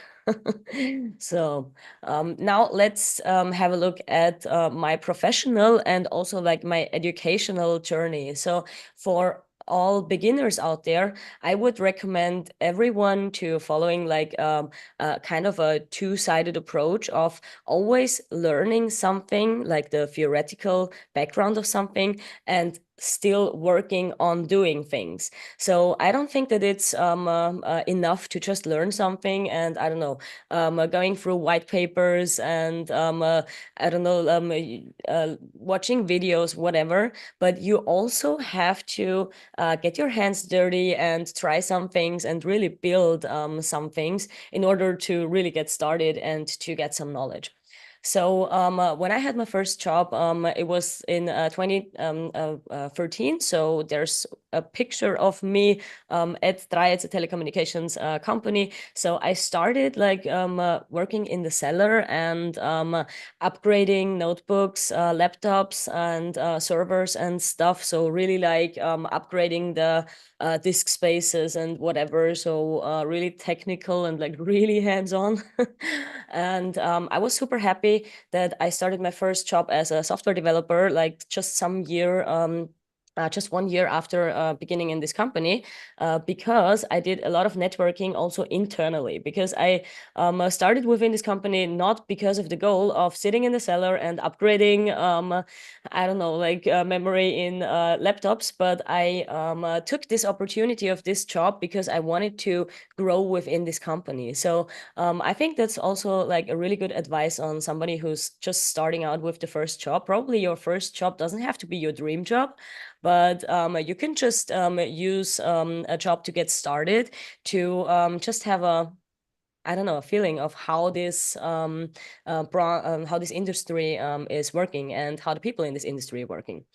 So now let's have a look at my professional and also like my educational journey. So for all beginners out there, I would recommend everyone to following like kind of a two-sided approach of always learning something, like the theoretical background of something, and still working on doing things. So I don't think that it's enough to just learn something and, I don't know, going through white papers and I don't know, watching videos, whatever, but you also have to get your hands dirty and try some things and really build some things in order to really get started and to get some knowledge. So when I had my first job, it was in 2013. So there's a picture of me at Drei. It's a telecommunications company. So I started like working in the cellar and upgrading notebooks, laptops, and servers and stuff. So really like upgrading the disk spaces and whatever. So really technical and like really hands-on. And I was super happy that I started my first job as a software developer, like just 1 year after beginning in this company, because I did a lot of networking also internally, because I started within this company not because of the goal of sitting in the cellar and upgrading, I don't know, like memory in laptops, but I took this opportunity of this job because I wanted to grow within this company. So I think that's also like a really good advice on somebody who's just starting out with the first job. Probably your first job doesn't have to be your dream job, but you can just use a job to get started, to just have a, I don't know, a feeling of how this industry is working and how the people in this industry are working.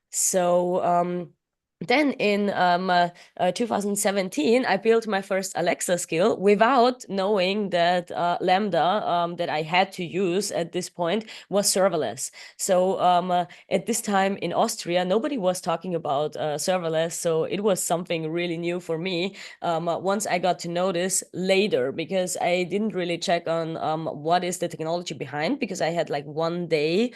So then in 2017, I built my first Alexa skill without knowing that Lambda that I had to use at this point was serverless. So at this time in Austria, nobody was talking about serverless. So it was something really new for me. Once I got to know this later, because I didn't really check on what is the technology behind, because I had like 1 day,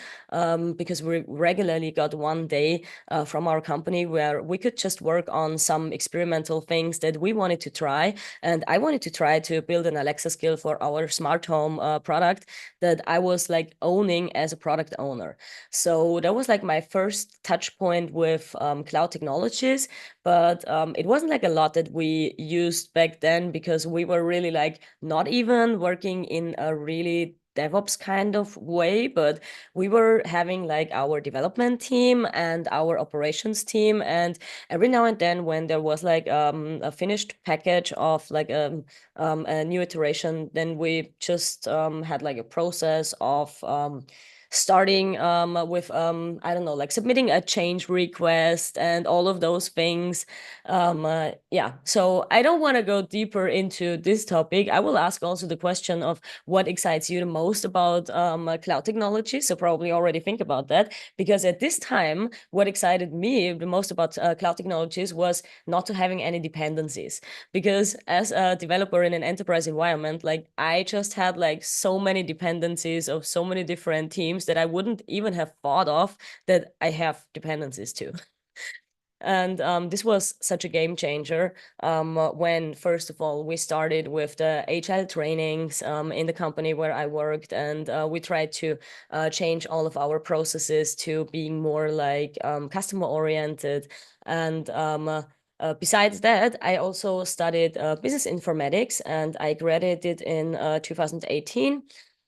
because we regularly got 1 day from our company we could just work on some experimental things that we wanted to try. And I wanted to try to build an Alexa skill for our smart home product that I was like owning as a product owner. So that was like my first touch point with cloud technologies, but it wasn't like a lot that we used back then because we were really like not even working in a really DevOps kind of way, but we were having like our development team and our operations team. And every now and then when there was like a finished package of like a new iteration, then we just had like a process of starting with I don't know, like submitting a change request and all of those things. Yeah, so I don't want to go deeper into this topic. I will ask also the question of what excites you the most about cloud technology. So probably already think about that, because at this time, what excited me the most about cloud technologies was not to having any dependencies. Because as a developer in an enterprise environment, like I just had like so many dependencies of so many different teams that I wouldn't even have thought of that I have dependencies to. And this was such a game changer when, first of all, we started with the agile trainings in the company where I worked, and we tried to change all of our processes to being more like customer oriented. And besides that, I also studied business informatics, and I graduated in 2018.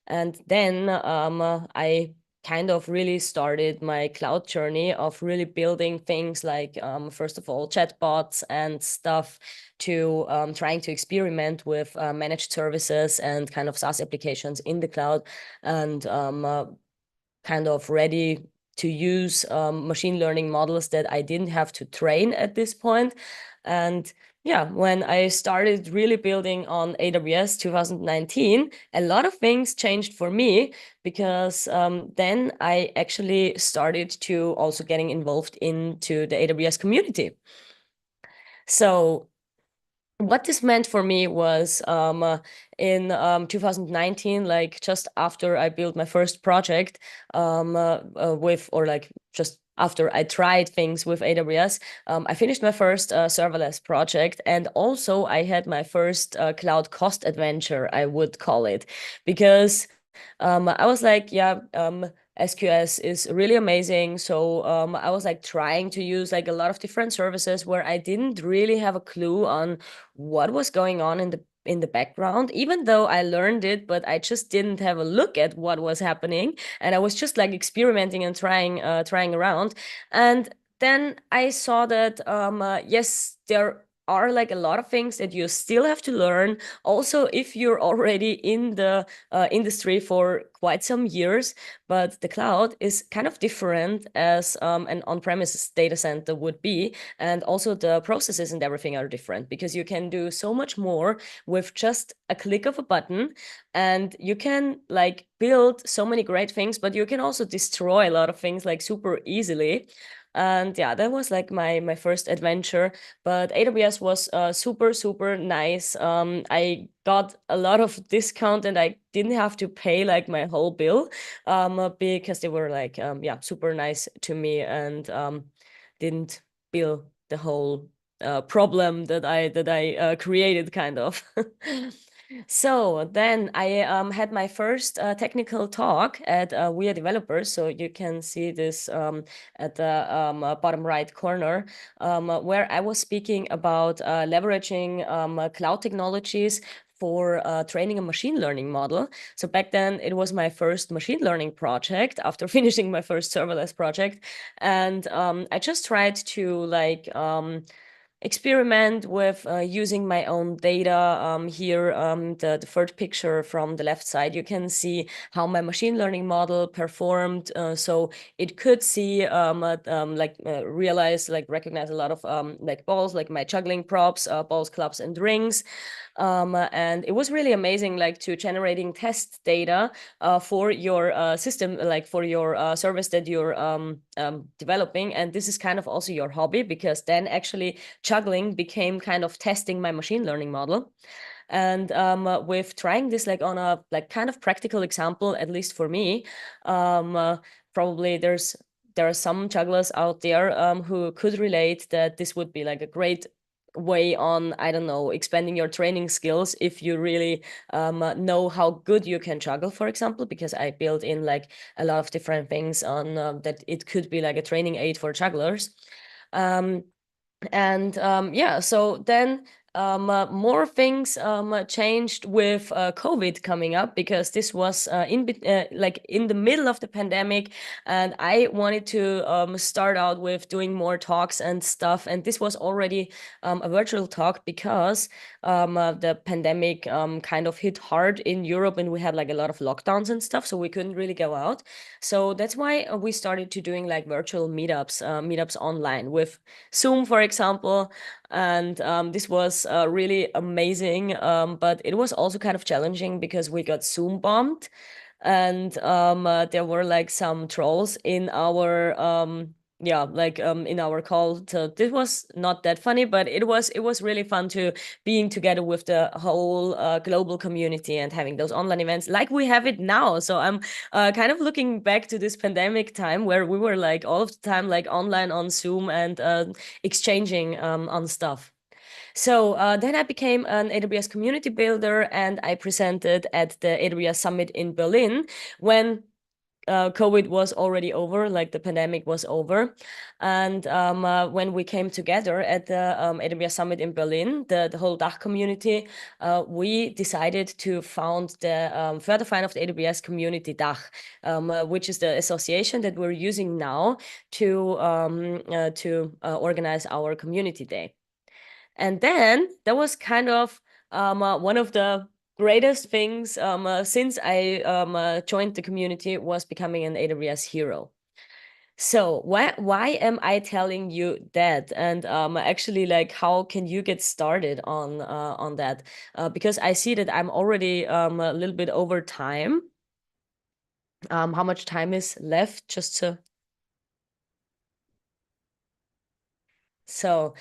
And then I kind of really started my cloud journey of really building things like, first of all, chatbots and stuff, to trying to experiment with managed services and kind of SaaS applications in the cloud, and kind of ready to use machine learning models that I didn't have to train at this point. And yeah, when I started really building on AWS 2019, a lot of things changed for me, because then I actually started to also getting involved into the AWS community. So what this meant for me was in 2019, like just after I built my first project with, or like just after I tried things with AWS, I finished my first serverless project. And also I had my first cloud cost adventure, I would call it, because I was like, yeah, SQS is really amazing. So I was like trying to use like a lot of different services where I didn't really have a clue on what was going on in the background, even though I learned it, but I just didn't have a look at what was happening. And I was just like experimenting and trying around. And then I saw that, yes, there are like a lot of things that you still have to learn. Also, if you're already in the industry for quite some years, but the cloud is kind of different as an on-premises data center would be. And also the processes and everything are different, because you can do so much more with just a click of a button, and you can like build so many great things, but you can also destroy a lot of things like super easily. And yeah, that was like my first adventure. But AWS was super nice. I got a lot of discount, and I didn't have to pay like my whole bill because they were like yeah, super nice to me, and didn't bill the whole problem that I created, kind of. So then I had my first technical talk at We Are Developers. So you can see this at the bottom right corner, where I was speaking about leveraging cloud technologies for training a machine learning model. So back then it was my first machine learning project after finishing my first serverless project. And I just tried to like experiment with using my own data. Here, the third picture from the left side, you can see how my machine learning model performed. So it could see recognize a lot of like balls, like my juggling props, balls, clubs, and rings. And it was really amazing, like to generating test data for your system, like for your service that you're developing. And this is kind of also your hobby, because then actually juggling became kind of testing my machine learning model. And with trying this like on a like kind of practical example, at least for me, probably there's there are some jugglers out there who could relate that this would be like a great way on, I don't know, expanding your training skills if you really know how good you can juggle, for example, because I built in like a lot of different things on that it could be like a training aid for jugglers. Yeah, so then more things changed with COVID coming up, because this was like in the middle of the pandemic, and I wanted to start out with doing more talks and stuff. And this was already a virtual talk because the pandemic kind of hit hard in Europe, and we had like a lot of lockdowns and stuff, so we couldn't really go out. So that's why we started to doing like virtual meetups online with Zoom, for example. And this was really amazing, but it was also kind of challenging because we got Zoom bombed, and there were like some trolls in our in our call. So this was not that funny, but it was really fun to being together with the whole global community and having those online events like we have it now. So I'm kind of looking back to this pandemic time where we were like all of the time like online on Zoom and exchanging on stuff. So then I became an AWS community builder, and I presented at the AWS Summit in Berlin when COVID was already over, like the pandemic was over. And when we came together at the AWS Summit in Berlin, the whole DACH community, we decided to found the Förderverein of the AWS Community DACH, which is the association that we're using now to organize our community day. And then that was kind of one of the greatest things since I joined the community was becoming an AWS hero. So why am I telling you that? And actually, like, how can you get started on that? Because I see that I'm already a little bit over time. How much time is left? Just to. So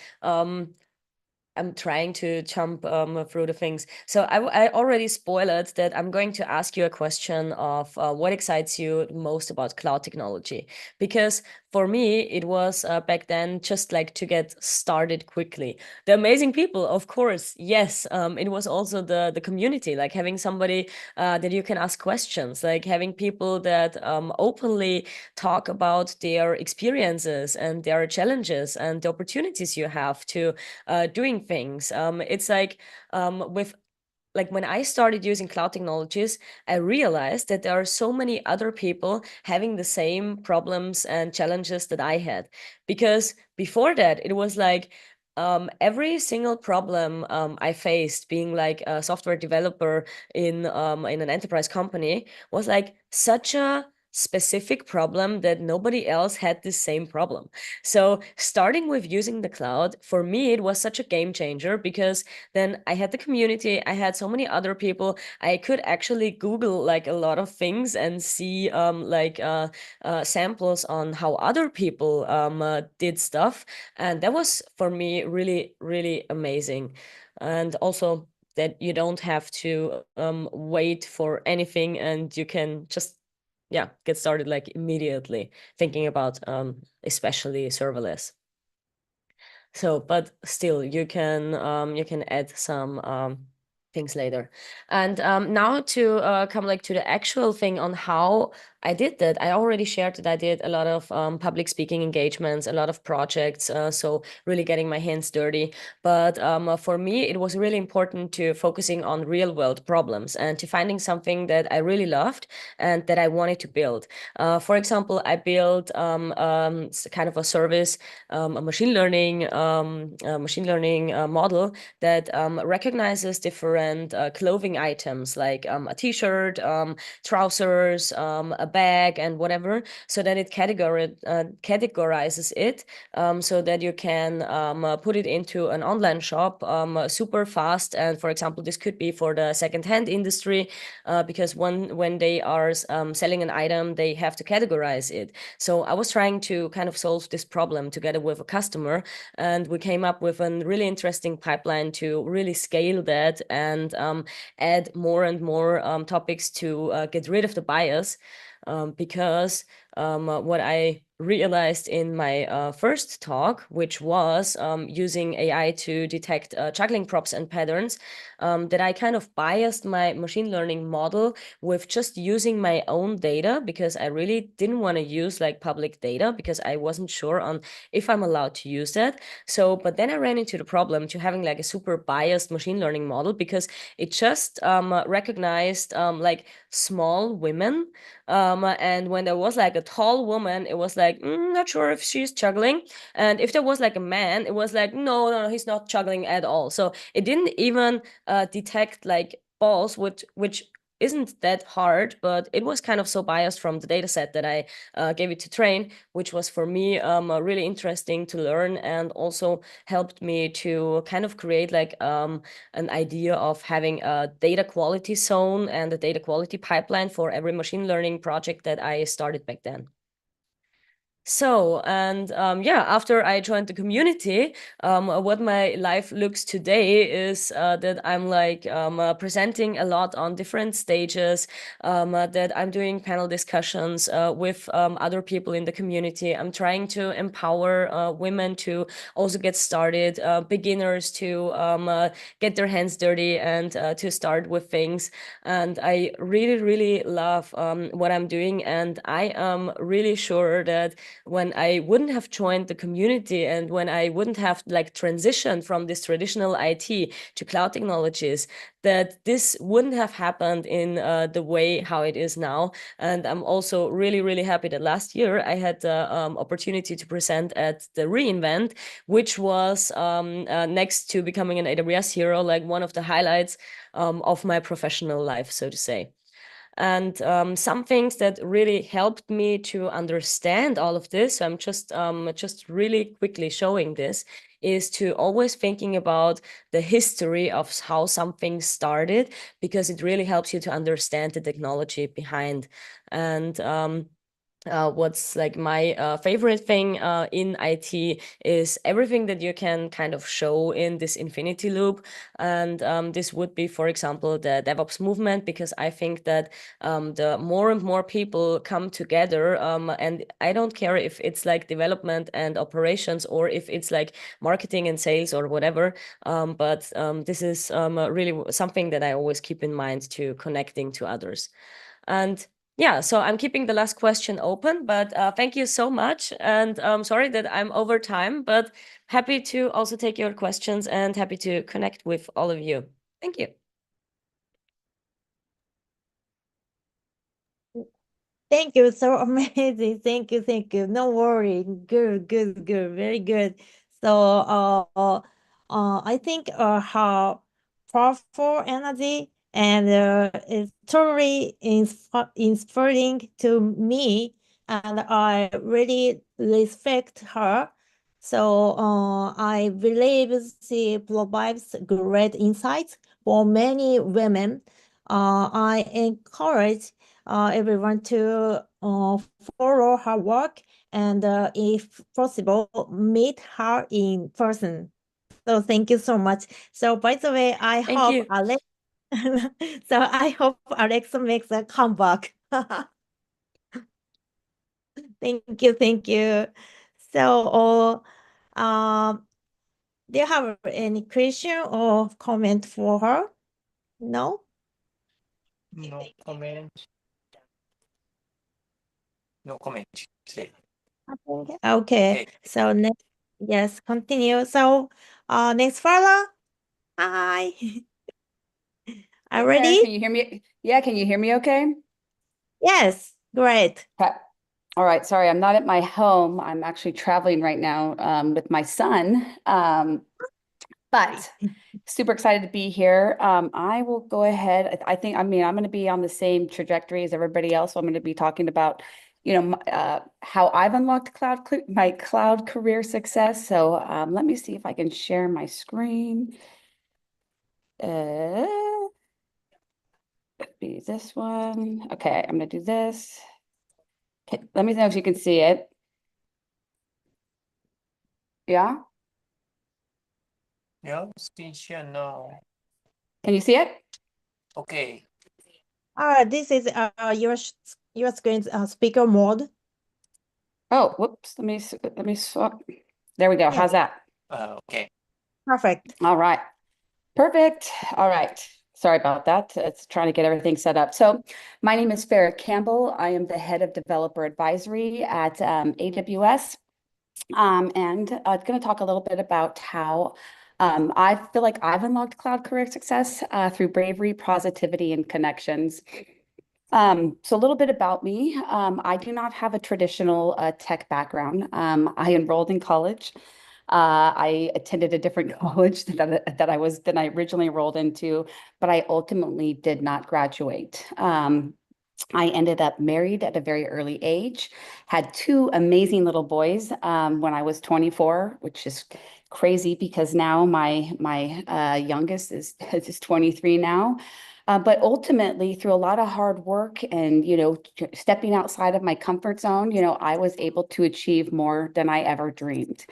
I'm trying to jump through the things. So I already spoiled that I'm going to ask you a question of what excites you most about cloud technology. Because for me, it was back then just like to get started quickly. The amazing people, of course, yes. It was also the community, like having somebody that you can ask questions, like having people that openly talk about their experiences and their challenges and the opportunities you have to doing things. It's like with like when I started using cloud technologies, I realized that there are so many other people having the same problems and challenges that I had. Because before that, it was like every single problem I faced being like a software developer in an enterprise company was like such a specific problem that nobody else had the same problem. So starting with using the cloud, for me, it was such a game changer because then I had the community, I had so many other people. I could actually Google like a lot of things and see samples on how other people did stuff. And that was for me really, really amazing. And also that you don't have to wait for anything, and you can just get started like immediately thinking about especially serverless. So, but still you can add some things later. And now to come like to the actual thing on how I did that. I already shared that I did a lot of public speaking engagements, a lot of projects, so really getting my hands dirty. But for me, it was really important to focusing on real world problems and to finding something that I really loved and that I wanted to build. For example, I built kind of a service, a machine learning model that recognizes different clothing items like a t-shirt, trousers, a bag, and whatever, so that it categorizes it so that you can put it into an online shop super fast. And for example, this could be for the second-hand industry because when they are selling an item, they have to categorize it. So I was trying to kind of solve this problem together with a customer, and we came up with a really interesting pipeline to really scale that and add more and more topics to get rid of the bias. Because what I realized in my first talk, which was using AI to detect juggling props and patterns, that I kind of biased my machine learning model with just using my own data, because I really didn't want to use like public data because I wasn't sure on if I'm allowed to use that. So, but then I ran into the problem to having like a super biased machine learning model, because it just recognized like small women. And when there was like a tall woman, it was like, not sure if she's juggling. And if there was like a man, it was like, no, he's not juggling at all. So it didn't even detect like balls, which isn't that hard, but it was kind of so biased from the data set that I gave it to train, which was for me really interesting to learn, and also helped me to kind of create like an idea of having a data quality zone and a data quality pipeline for every machine learning project that I started back then. So, and yeah, after I joined the community, what my life looks today is that I'm like presenting a lot on different stages, that I'm doing panel discussions with other people in the community. I'm trying to empower women to also get started, beginners to get their hands dirty and to start with things. And I really, really love what I'm doing. And I am really sure that when I wouldn't have joined the community and when I wouldn't have like transitioned from this traditional IT to cloud technologies, that this wouldn't have happened in the way how it is now. And I'm also really, really happy that last year I had the opportunity to present at the reInvent, which was next to becoming an AWS hero, like one of the highlights of my professional life, so to say. And some things that really helped me to understand all of this, so I'm just really quickly showing this, is to always thinking about the history of how something started, because it really helps you to understand the technology behind. And what's like my favorite thing in IT is everything that you can kind of show in this infinity loop. And this would be, for example, the DevOps movement, because I think that the more and more people come together, and I don't care if it's like development and operations or if it's like marketing and sales or whatever, but this is really something that I always keep in mind to connecting to others. And yeah, so I'm keeping the last question open, but thank you so much. And sorry that I'm over time, but happy to also take your questions and happy to connect with all of you. Thank you. Thank you. So amazing. Thank you. Thank you. No worry. Good, good, good. Very good. So I think her powerful energy and is totally inspiring to me, and I really respect her. So I believe she provides great insights for many women. I encourage everyone to follow her work and, if possible, meet her in person. So thank you so much. So by the way, I Thank hope you. Alex. So I hope Alexa makes a comeback. Thank you, thank you. So, do you have any question or comment for her? No? No comment. No comment. Say. Okay. Okay. So next, yes, continue. So, next follow. Hi. Are Okay, ready? can you hear me? Yeah, can you hear me okay? Yes, great. Okay. All right, sorry, I'm not at my home. I'm actually traveling right now with my son. But super excited to be here. I will go ahead. I think, I'm going to be on the same trajectory as everybody else. So I'm going to be talking about, how I've unlocked my cloud career success. So let me see if I can share my screen. Be this one. Okay, I'm going to do this. Okay, let me know if you can see it. Yeah? Yeah, screen share now. Can you see it? Okay. This is your screen speaker mode. Oh, whoops. Let me swap. There we go. Yeah. How's that? Okay. Perfect. All right. Perfect. All right. Sorry about that. It's trying to get everything set up. So my name is Farrah Campbell. I am the head of developer advisory at AWS. And I'm going to talk a little bit about how I feel like I've unlocked cloud career success through bravery, positivity, and connections. So a little bit about me. I do not have a traditional tech background. I enrolled in college. I attended a different college than I originally enrolled into, but I ultimately did not graduate. I ended up married at a very early age, had two amazing little boys when I was 24, which is crazy because now my youngest is 23 now. But ultimately, through a lot of hard work and, stepping outside of my comfort zone, I was able to achieve more than I ever dreamed.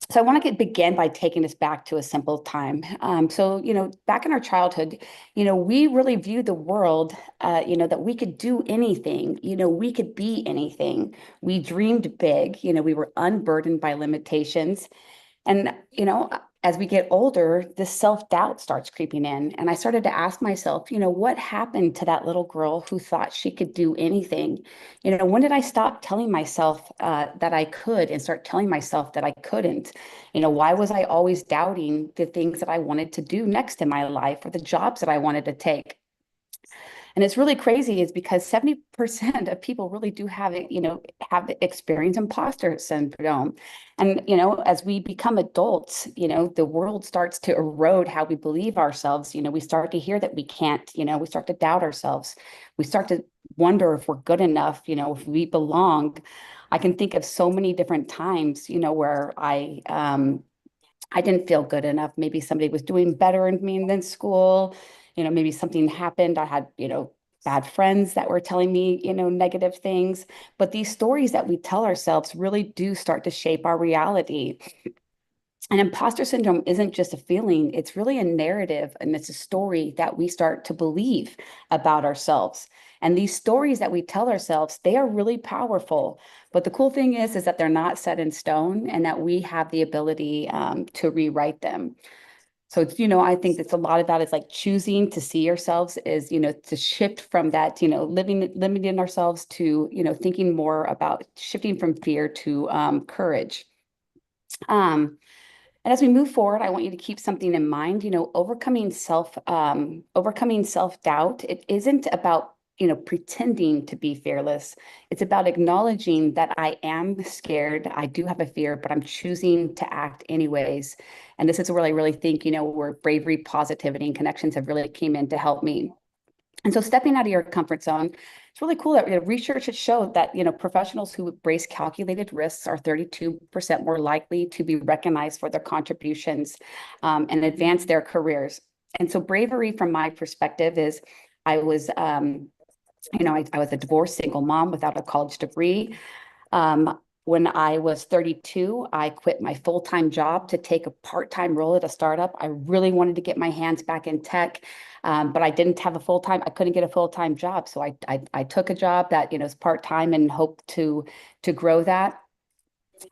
So I want to begin by taking us back to a simple time. So, back in our childhood, we really viewed the world, that we could do anything, we could be anything. We dreamed big, we were unburdened by limitations. And, as we get older, this self-doubt starts creeping in. And I started to ask myself, what happened to that little girl who thought she could do anything? When did I stop telling myself that I could and start telling myself that I couldn't? Why was I always doubting the things that I wanted to do next in my life or the jobs that I wanted to take? And it's really crazy is because 70% of people really do have it, have experience imposter syndrome. And, as we become adults, the world starts to erode how we believe ourselves. We start to hear that we can't, we start to doubt ourselves. We start to wonder if we're good enough, if we belong. I can think of so many different times, where I didn't feel good enough. Maybe somebody was doing better in me than school. Maybe something happened. I had, bad friends that were telling me, negative things. But these stories that we tell ourselves really do start to shape our reality. And imposter syndrome isn't just a feeling, it's really a narrative and it's a story that we start to believe about ourselves. And these stories that we tell ourselves, they are really powerful. But the cool thing is that they're not set in stone and that we have the ability to rewrite them. So it's, I think that's a lot of that is like choosing to see ourselves is, to shift from that, limiting ourselves to, thinking more about shifting from fear to courage. And as we move forward, I want you to keep something in mind, overcoming self-doubt. It isn't about, pretending to be fearless. It's about acknowledging that I am scared. I do have a fear, but I'm choosing to act anyways. And this is where I really think, where bravery, positivity, and connections have really came in to help me. And so stepping out of your comfort zone, it's really cool that research has showed that, professionals who embrace calculated risks are 32% more likely to be recognized for their contributions and advance their careers. And so bravery from my perspective is I was, I was a divorced single mom without a college degree. When I was 32, I quit my full-time job to take a part-time role at a startup. I really wanted to get my hands back in tech, but I didn't have a full-time. I couldn't get a full-time job, so I took a job that is part-time and hoped to grow that.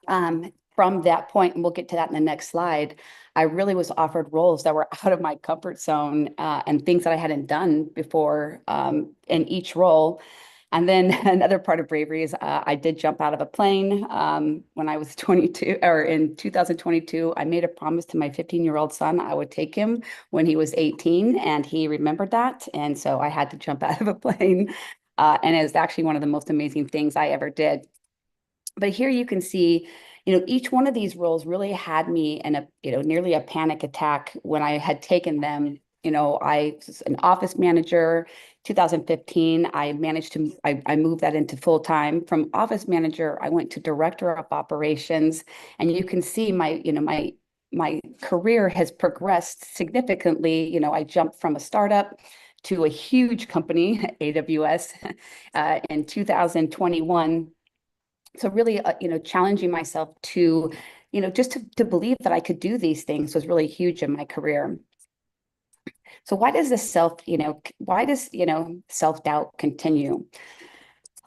From that point, and we'll get to that in the next slide, I really was offered roles that were out of my comfort zone and things that I hadn't done before in each role. And then another part of bravery is I did jump out of a plane when I was 22, or in 2022. I made a promise to my 15-year-old son I would take him when he was 18, and he remembered that. And so I had to jump out of a plane. And it was actually one of the most amazing things I ever did. But here you can see, each one of these roles really had me in a, nearly a panic attack when I had taken them. I was an office manager. 2015, I managed to, I moved that into full time. From office manager, I went to director of operations. And you can see my career has progressed significantly. I jumped from a startup to a huge company, AWS, in 2021. So really, challenging myself to, just to believe that I could do these things was really huge in my career. So why does this self-doubt continue?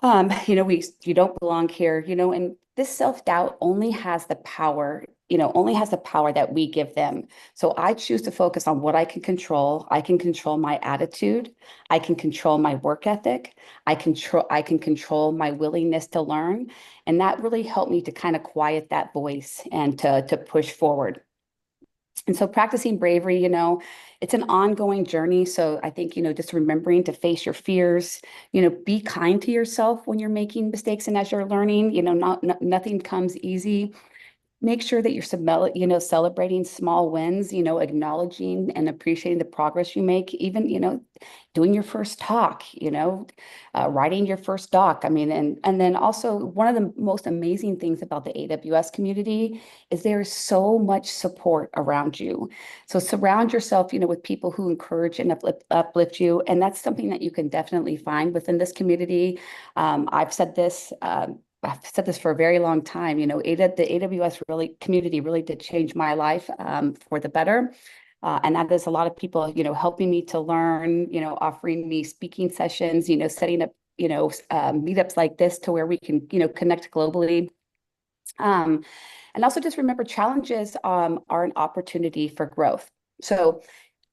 you don't belong here, and this self-doubt only has the power, that we give them. So I choose to focus on what I can control. I can control my attitude. I can control my work ethic. I can control my willingness to learn. And that really helped me to kind of quiet that voice and to push forward. And so practicing bravery, it's an ongoing journey. So I think, just remembering to face your fears, be kind to yourself when you're making mistakes and as you're learning, nothing comes easy. Make sure that you're celebrating small wins, acknowledging and appreciating the progress you make, even, doing your first talk, writing your first doc. I mean, and then also one of the most amazing things about the AWS community is there is so much support around you. So surround yourself, with people who encourage and uplift you. And that's something that you can definitely find within this community. I've said this for a very long time. The AWS community really did change my life for the better. And that is a lot of people, helping me to learn, offering me speaking sessions, setting up, meetups like this to where we can, connect globally. And also just remember challenges are an opportunity for growth. So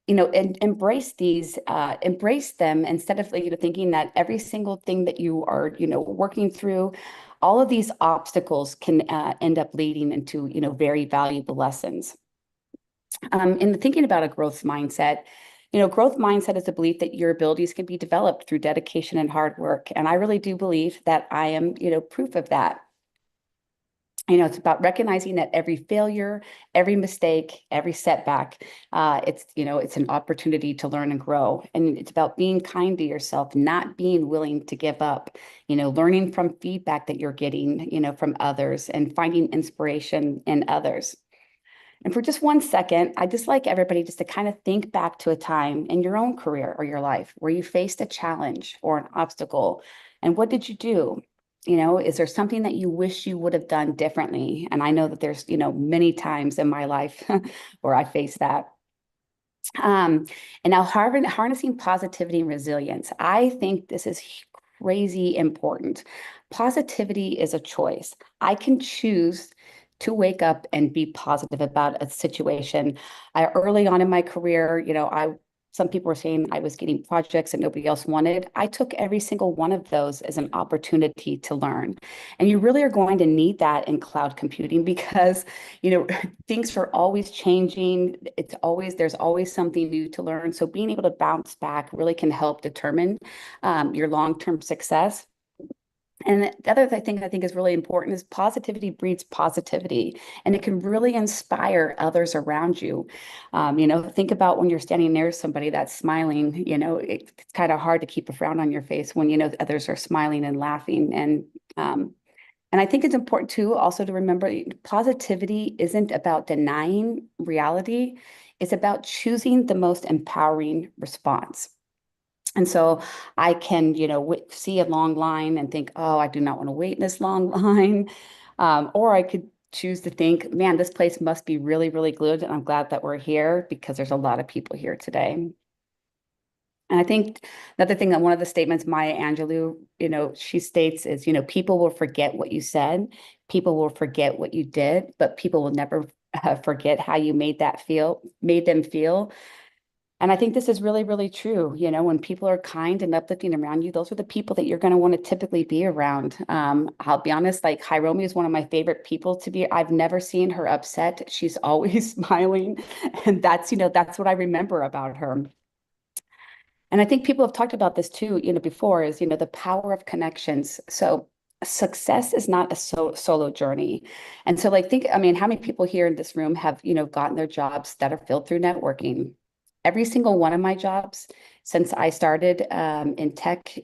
and embrace them instead of thinking that every single thing that you are working through, all of these obstacles can end up leading into very valuable lessons. In thinking about a growth mindset, growth mindset is the belief that your abilities can be developed through dedication and hard work, and I really do believe that I am proof of that. It's about recognizing that every failure, every mistake, every setback, it's an opportunity to learn and grow. And it's about being kind to yourself, not being willing to give up, learning from feedback that you're getting, from others and finding inspiration in others. And for just 1 second, I'd just like everybody just to kind of think back to a time in your own career or your life where you faced a challenge or an obstacle. And what did you do? Is there something that you wish you would have done differently? And I know that there's, many times in my life where I faced that. And now harnessing positivity and resilience. I think this is crazy important. Positivity is a choice. I can choose to wake up and be positive about a situation. Early on in my career, some people were saying I was getting projects that nobody else wanted. I took every single one of those as an opportunity to learn. And you really are going to need that in cloud computing because, things are always changing. There's always something new to learn. So being able to bounce back really can help determine your long-term success. And the other thing I think is really important is positivity breeds positivity, and it can really inspire others around you. Think about when you're standing near somebody that's smiling, it's kind of hard to keep a frown on your face when, others are smiling and laughing. And I think it's important too, also to remember positivity isn't about denying reality. It's about choosing the most empowering response. And so I can, see a long line and think, oh, I do not want to wait in this long line. Or I could choose to think, man, this place must be really, really good. And I'm glad that we're here because there's a lot of people here today. And I think another thing that one of the statements Maya Angelou, she states is, people will forget what you said, people will forget what you did, but people will never forget how you made them feel. And I think this is really, really true. When people are kind and uplifting around you, those are the people that you're going to want to typically be around. I'll be honest, like Hiromi is one of my favorite people to be. I've never seen her upset. She's always smiling. And that's what I remember about her. And I think people have talked about this too, before is, the power of connections. So success is not a solo journey. And so how many people here in this room have, gotten their jobs that are filled through networking? Every single one of my jobs since I started in tech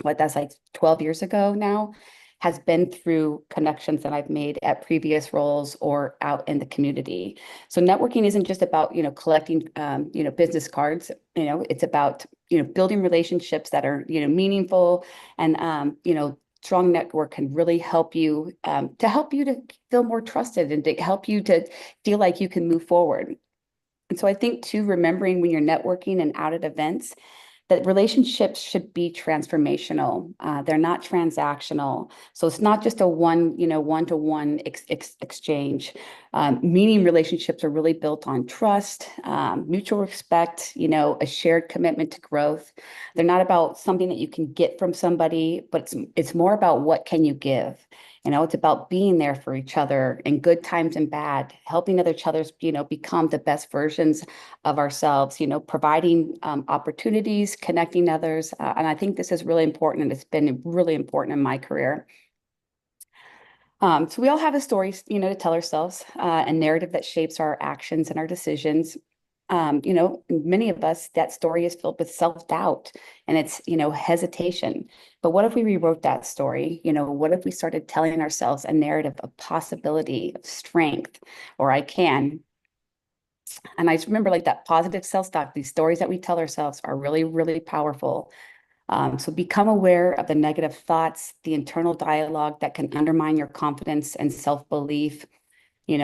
that's like 12 years ago now, has been through connections that I've made at previous roles or out in the community. So networking isn't just about, collecting, business cards, it's about, building relationships that are, meaningful and, strong network can really help you to feel more trusted and to help you to feel like you can move forward. And so I think too, remembering when you're networking and out at events, that relationships should be transformational. They're not transactional. So it's not just a one-to-one exchange. Meaning relationships are really built on trust, mutual respect, a shared commitment to growth. They're not about something that you can get from somebody, but it's more about what can you give. It's about being there for each other in good times and bad, helping each other's, become the best versions of ourselves, providing opportunities, connecting others. And I think this is really important, and it's been really important in my career. So we all have a story, to tell ourselves, a narrative that shapes our actions and our decisions. Many of us, that story is filled with self-doubt and it's, hesitation. But what if we rewrote that story? What if we started telling ourselves a narrative of possibility, of strength, or I can? And I just remember like that positive self-talk, these stories that we tell ourselves are really, really powerful. So become aware of the negative thoughts, the internal dialogue that can undermine your confidence and self-belief.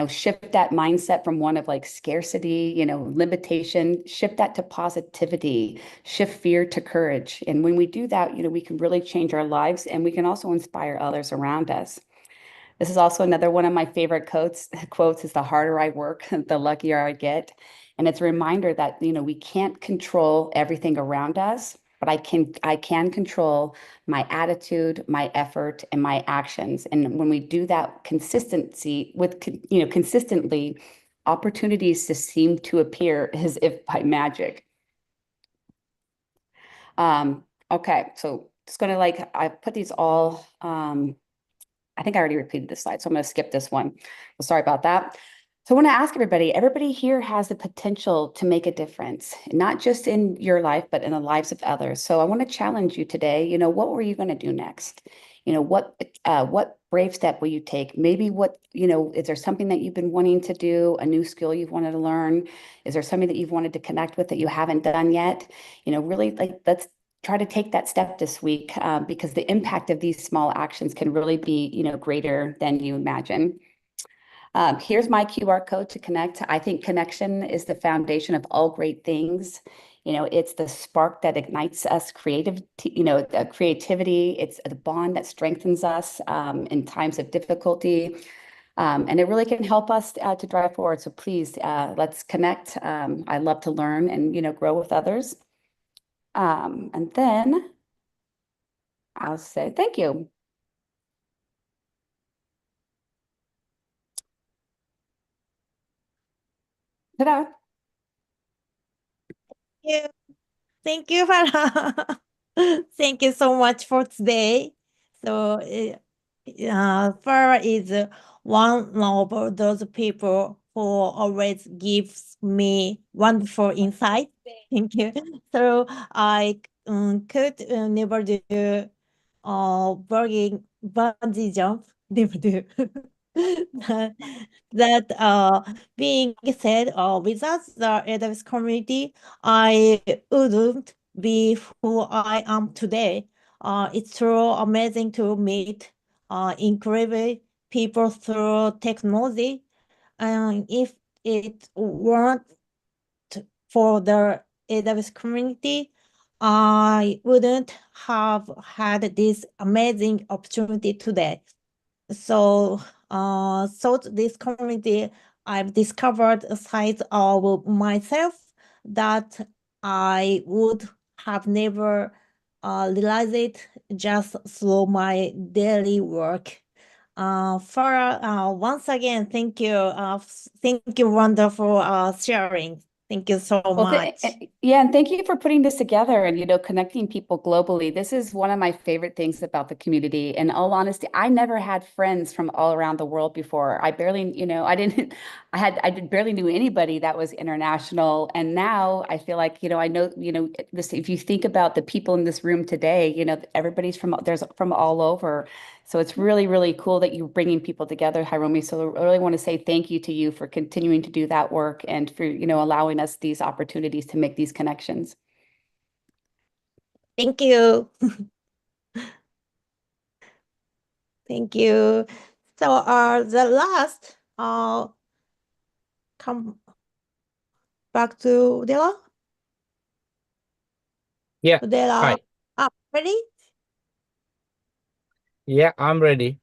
Shift that mindset from one of like scarcity, limitation, shift that to positivity, shift fear to courage. And when we do that, we can really change our lives, and we can also inspire others around us. This is also another one of my favorite quotes is the harder I work, the luckier I get. And it's a reminder that, we can't control everything around us, but I can control my attitude, my effort, and my actions. And when we do that consistently, opportunities just seem to appear as if by magic. Okay, so just gonna I put these all, I think I already repeated this slide, so I'm going to skip this one. So sorry about that. So I want to ask everybody here has the potential to make a difference, not just in your life, but in the lives of others. So I want to challenge you today, what were you going to do next? What brave step will you take? Maybe is there something that you've been wanting to do, a new skill you've wanted to learn? Is there something that you've wanted to connect with that you haven't done yet? Really let's try to take that step this week, because the impact of these small actions can really be, greater than you imagine. Here's my QR code to connect. I think connection is the foundation of all great things. It's the spark that ignites us creativity. It's the bond that strengthens us in times of difficulty. And it really can help us to drive forward. So please, let's connect. I love to learn and, grow with others. And then I'll say thank you. Ta-da. Thank you, Farah. Thank you so much for today. So, Farah is one of those people who always gives me wonderful insight. Thank you. So I could never do bungee jump. Never do. That being said, without the AWS community, I wouldn't be who I am today. It's so amazing to meet incredible people through technology. And if it weren't for the AWS community, I wouldn't have had this amazing opportunity today. So, this community, I've discovered a side of myself that I would have never realized it just through my daily work. Farah, once again, thank you. Thank you, Wanda, for sharing. Thank you so much. Yeah, and thank you for putting this together and, connecting people globally. This is one of my favorite things about the community. In all honesty, I never had friends from all around the world before. I barely, I barely knew anybody that was international. And now I feel like, I know, this, if you think about the people in this room today, everybody's there's from all over. So it's really, really cool that you're bringing people together, Hiromi. So I really want to say thank you to you for continuing to do that work and for, allowing us these opportunities to make these connections. Thank you. Thank you. So the last, come back to Della. Yeah, There are ready? Yeah, I'm ready.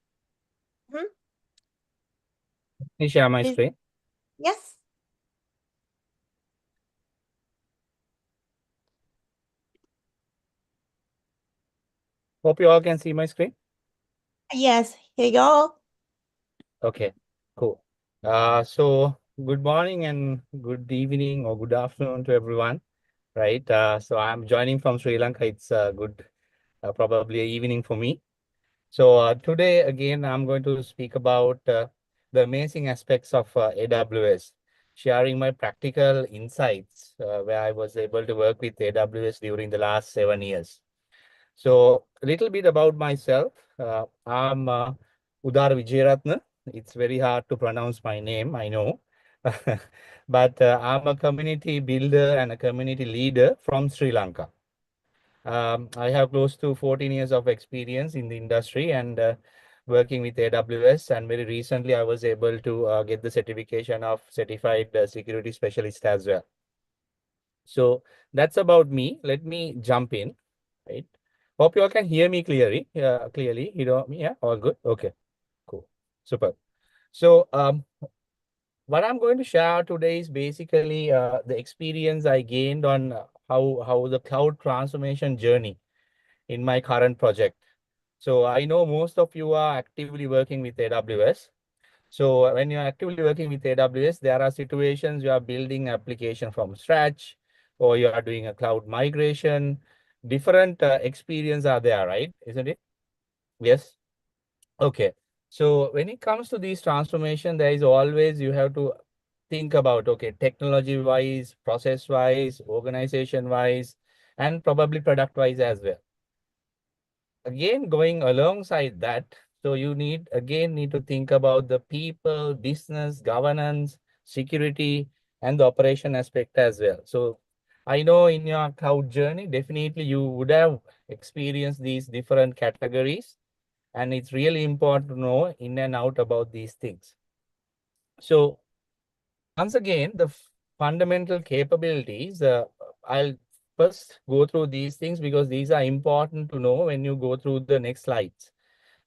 Hmm? Let me share my Please. screen. Yes. Hope you all can see my screen. Yes. Here you go. Okay, cool. So good morning and good evening or good afternoon to everyone, right? So I'm joining from Sri Lanka. It's good, probably evening for me. So today, again, I'm going to speak about the amazing aspects of AWS, sharing my practical insights where I was able to work with AWS during the last 7 years. So a little bit about myself. I'm Udar Vijayaratna. It's very hard to pronounce my name, I know. But I'm a community builder and a community leader from Sri Lanka. I have close to 14 years of experience in the industry and working with AWS. And very recently, I was able to get the certification of certified security specialist as well. So that's about me. Let me jump in, right? Hope you all can hear me clearly. Clearly, yeah, all good. Okay, cool, super. So what I'm going to share today is basically the experience I gained on how the cloud transformation journey in my current project. So I know most of you are actively working with AWS. So when you're actively working with AWS, there are situations you are building application from scratch, or you are doing a cloud migration. Different experience are there, right? Isn't it? Yes. Okay. So when it comes to these transformation, there is always you have to think about, okay, technology wise, process wise, organization wise, and probably product wise as well. Again, going alongside that, so you need to think about the people, business, governance, security, and the operation aspect as well. So I know in your cloud journey, definitely you would have experienced these different categories, and it's really important to know in and out about these things. So once again, the fundamental capabilities, I'll first go through these things because these are important to know when you go through the next slides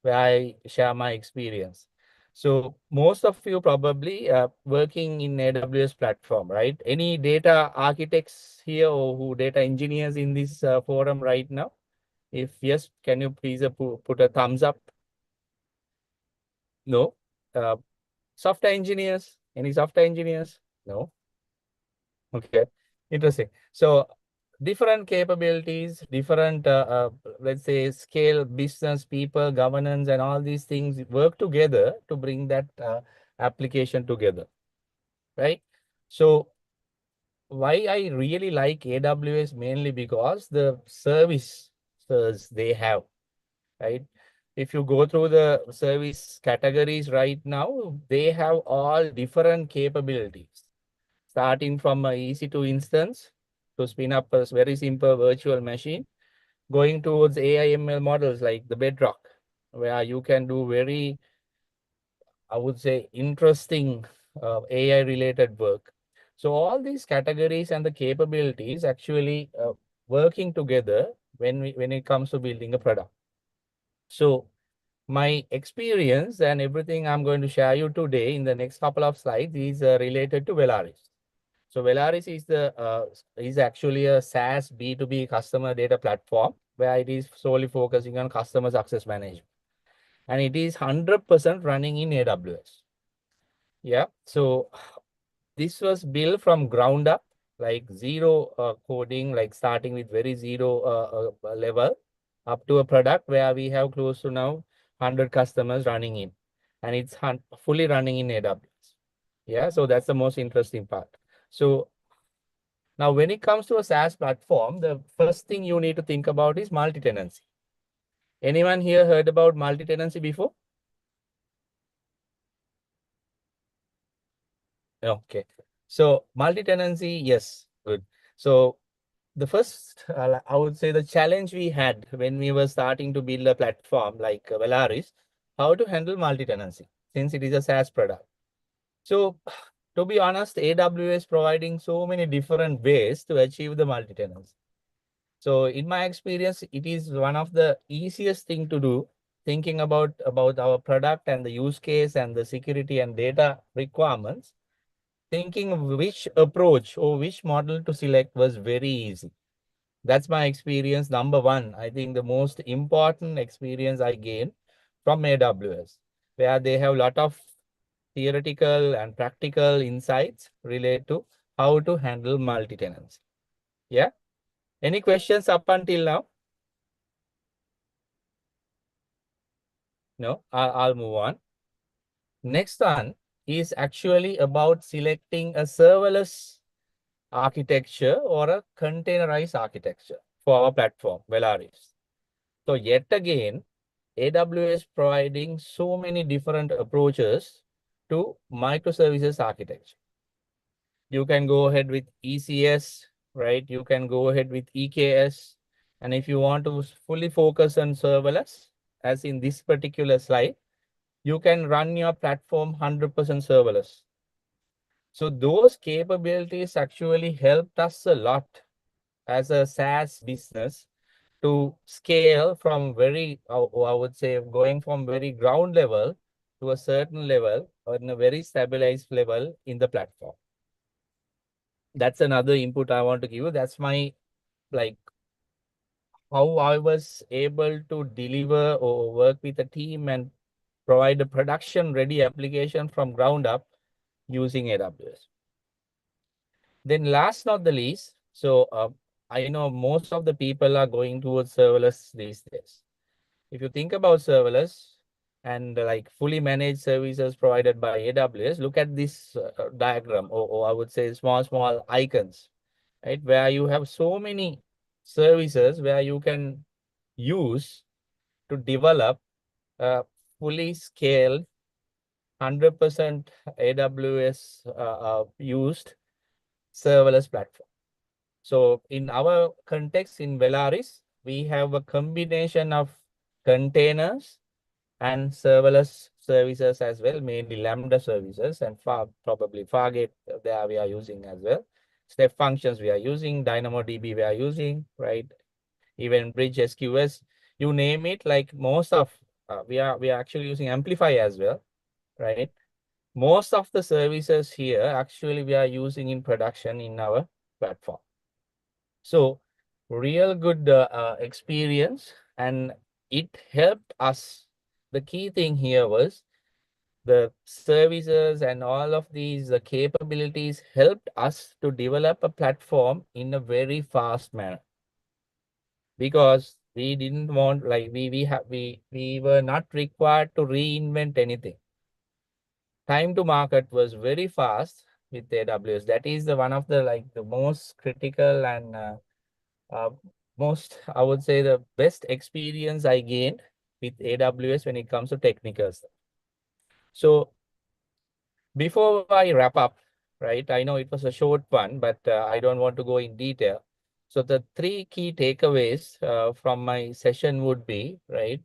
where I share my experience. So most of you probably working in AWS platform, right? Any data architects here or who data engineers in this forum right now? If yes, can you please put a thumbs up? No. Software engineers? Any software engineers? No. Okay, interesting. So different capabilities, different, let's say, scale, business, people, governance, and all these things work together to bring that application together, right? So why I really like AWS mainly because the services they have, right? If you go through the service categories right now, they have all different capabilities starting from a EC2 instance to spin up a very simple virtual machine, going towards AI ML models like the Bedrock, where you can do very, I would say, interesting AI related work. So all these categories and the capabilities actually working together when it comes to building a product. So my experience and everything I'm going to share you today in the next couple of slides is related to Velaris. So Velaris is actually a SaaS B2B customer data platform where it is solely focusing on customer success management. And it is 100% running in AWS. Yeah. So this was built from ground up, like zero coding, like starting with very zero level up to a product where we have close to now 100 customers running in, and it's fully running in AWS. Yeah. So that's the most interesting part. So now, when it comes to a SaaS platform, the first thing you need to think about is multi-tenancy. Anyone here heard about multi-tenancy before? Okay. So multi-tenancy, yes, good. So the first, I would say the challenge we had when we were starting to build a platform like Velaris, how to handle multi-tenancy since it is a SaaS product. So to be honest, AWS providing so many different ways to achieve the multi-tenancy. So in my experience, it is one of the easiest thing to do, thinking about our product and the use case and the security and data requirements. Thinking of which approach or which model to select was very easy. That's my experience. Number one, I think the most important experience I gained from AWS, where they have a lot of theoretical and practical insights related to how to handle multi-tenancy. Yeah. Any questions up until now? No, I'll move on. Next one is actually about selecting a serverless architecture or a containerized architecture for our platform, Velaris. So yet again, AWS providing so many different approaches to microservices architecture. You can go ahead with ECS, right? You can go ahead with EKS. And if you want to fully focus on serverless, as in this particular slide, you can run your platform 100% serverless. So those capabilities actually helped us a lot as a SaaS business to scale from very, I would say, going from very ground level to a certain level or in a very stabilized level in the platform. That's another input I want to give you. That's my, like, how I was able to deliver or work with a team and provide a production ready application from ground up using AWS. Then last not the least, so I know most of the people are going towards serverless these days. If you think about serverless and like fully managed services provided by AWS, look at this diagram, or I would say small icons, right? Where you have so many services where you can use to develop a fully scaled 100% AWS used serverless platform. So in our context in Velaris, we have a combination of containers and serverless services as well, mainly Lambda services and probably Fargate there we are using as well. Step functions we are using, DynamoDB we are using, right? Even Bridge SQS, you name it, like most of, we are actually using Amplify as well, right? Most of the services here, actually we are using in production in our platform. So real good experience, and it helped us. The key thing here was the services and all of these capabilities helped us to develop a platform in a very fast manner, because we didn't want, like, we were not required to reinvent anything. Time to market was very fast with AWS. That is the one of the, like, the most critical and most, I would say, the best experience I gained with AWS when it comes to technical stuff. So before I wrap up, right, I know it was a short one, but I don't want to go in detail. So the three key takeaways from my session would be, right,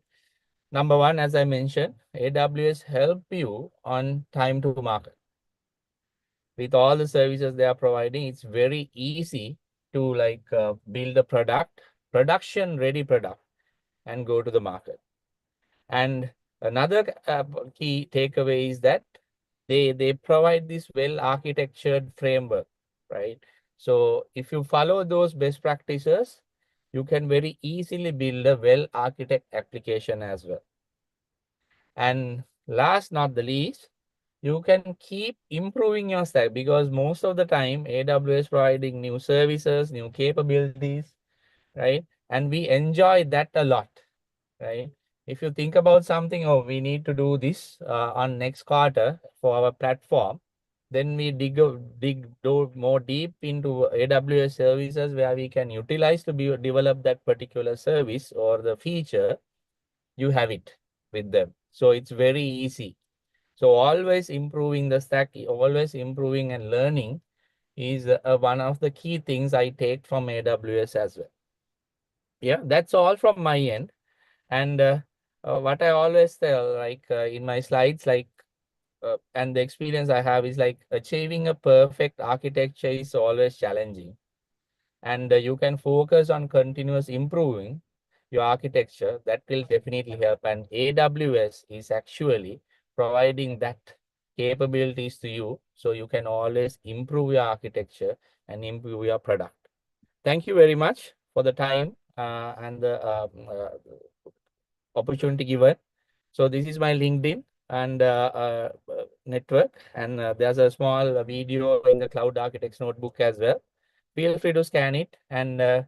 number one, as I mentioned, AWS help you on time to market. With all the services they are providing, it's very easy to, like, build a production ready product and go to the market. And another key takeaway is that they provide this well architectured framework, right? So if you follow those best practices, you can very easily build a well architect application as well. And last not the least, you can keep improving your stack, because most of the time AWS providing new services, new capabilities, right? And we enjoy that a lot, right? If you think about something, oh, we need to do this on next quarter for our platform, then we dig more deep into AWS services where we can utilize to develop that particular service or the feature. You have it with them. So it's very easy. So always improving the stack, always improving and learning is one of the key things I take from AWS as well. Yeah, that's all from my end. And what I always tell, like in my slides, like, and the experience I have is like achieving a perfect architecture is always challenging. and you can focus on continuous improving your architecture. That will definitely help. And AWS is actually providing that capabilities to you, so you can always improve your architecture and improve your product. Thank you very much for the time and the opportunity given. So this is my LinkedIn and network, and there's a small video in the Cloud Architects notebook as well. Feel free to scan it, and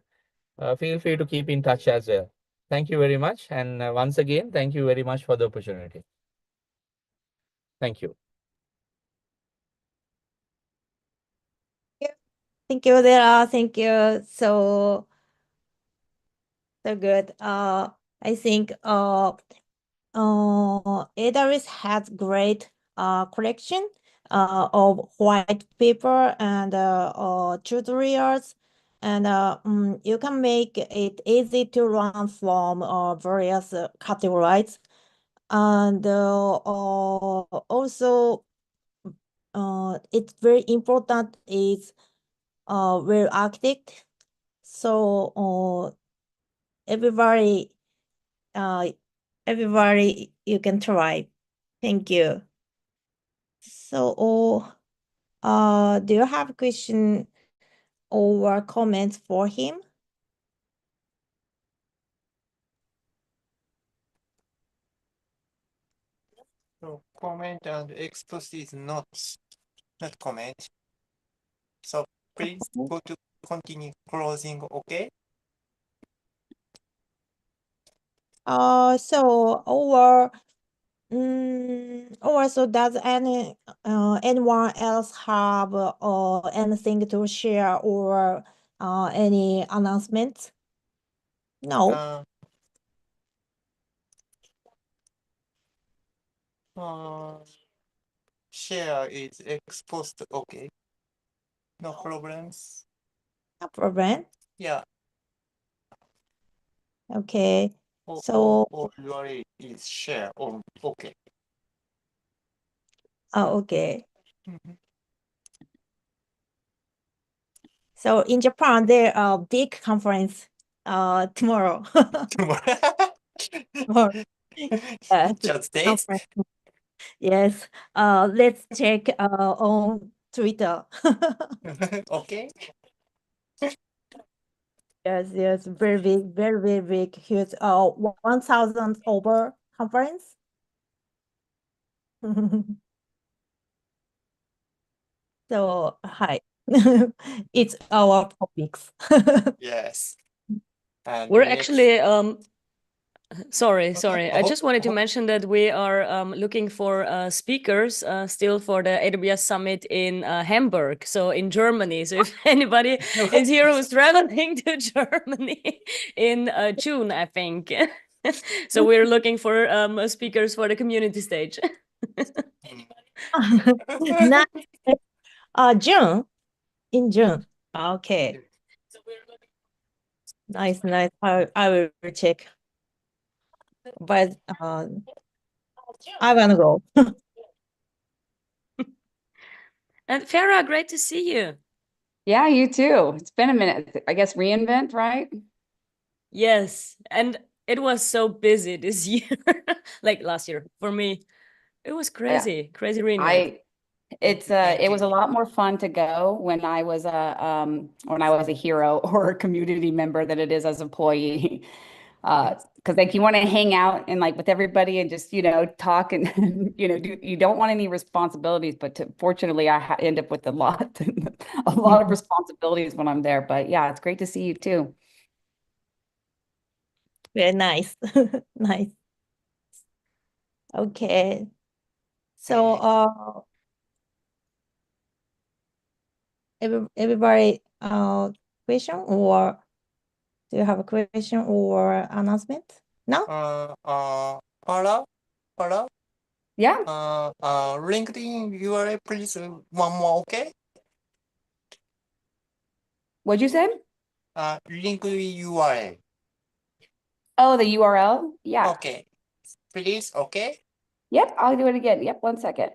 feel free to keep in touch as well. Thank you very much. And once again, thank you very much for the opportunity. Thank you. Thank you, Dara. Thank you. So good. I think AWS has great collection of white paper and tutorials, and you can make it easy to run from various categories. And also, it's very important is well architect. So everybody you can try. Thank you. So do you have a question or comments for him? So comment and expose is not comment. So please go to continue closing, okay? So so does anyone else have anything to share or any announcements? No. Share is exposed, okay. No problems. No problem. Yeah. Okay. So URL is share on, okay. okay. So in Japan, there are big conference tomorrow. Tomorrow. Just days. Yes. Let's check on Twitter. Okay. Yes, very big, very big, huge. 1,000 over conference. So hi, it's our topics. Yes. And We're next... actually sorry. I just wanted to mention that we are looking for speakers still for the AWS Summit in Hamburg, so in Germany. So if anybody is here who's traveling to Germany in June, I think. So we're looking for speakers for the community stage. Nice. June. In June. Okay. Nice. I will check. But I wanna go. And Farah, great to see you. Yeah, you too. It's been a minute. I guess reInvent, right? Yes, and it was so busy this year, like last year for me. It was crazy, crazy reInvent. It was a lot more fun to go when I was a hero or a community member than it is as employee. Because like you want to hang out and like with everybody and just talk and you don't want any responsibilities, but fortunately I end up with a lot of responsibilities when I'm there. But yeah, it's great to see you too. Very nice. Nice. Okay. So everybody question, or do you have a question or announcement? No? Para? Yeah. LinkedIn URL, please, one more, okay? What'd you say? LinkedIn URL. Oh, the URL? Yeah. Okay. Please, okay? Yep, I'll do it again. Yep, 1 second.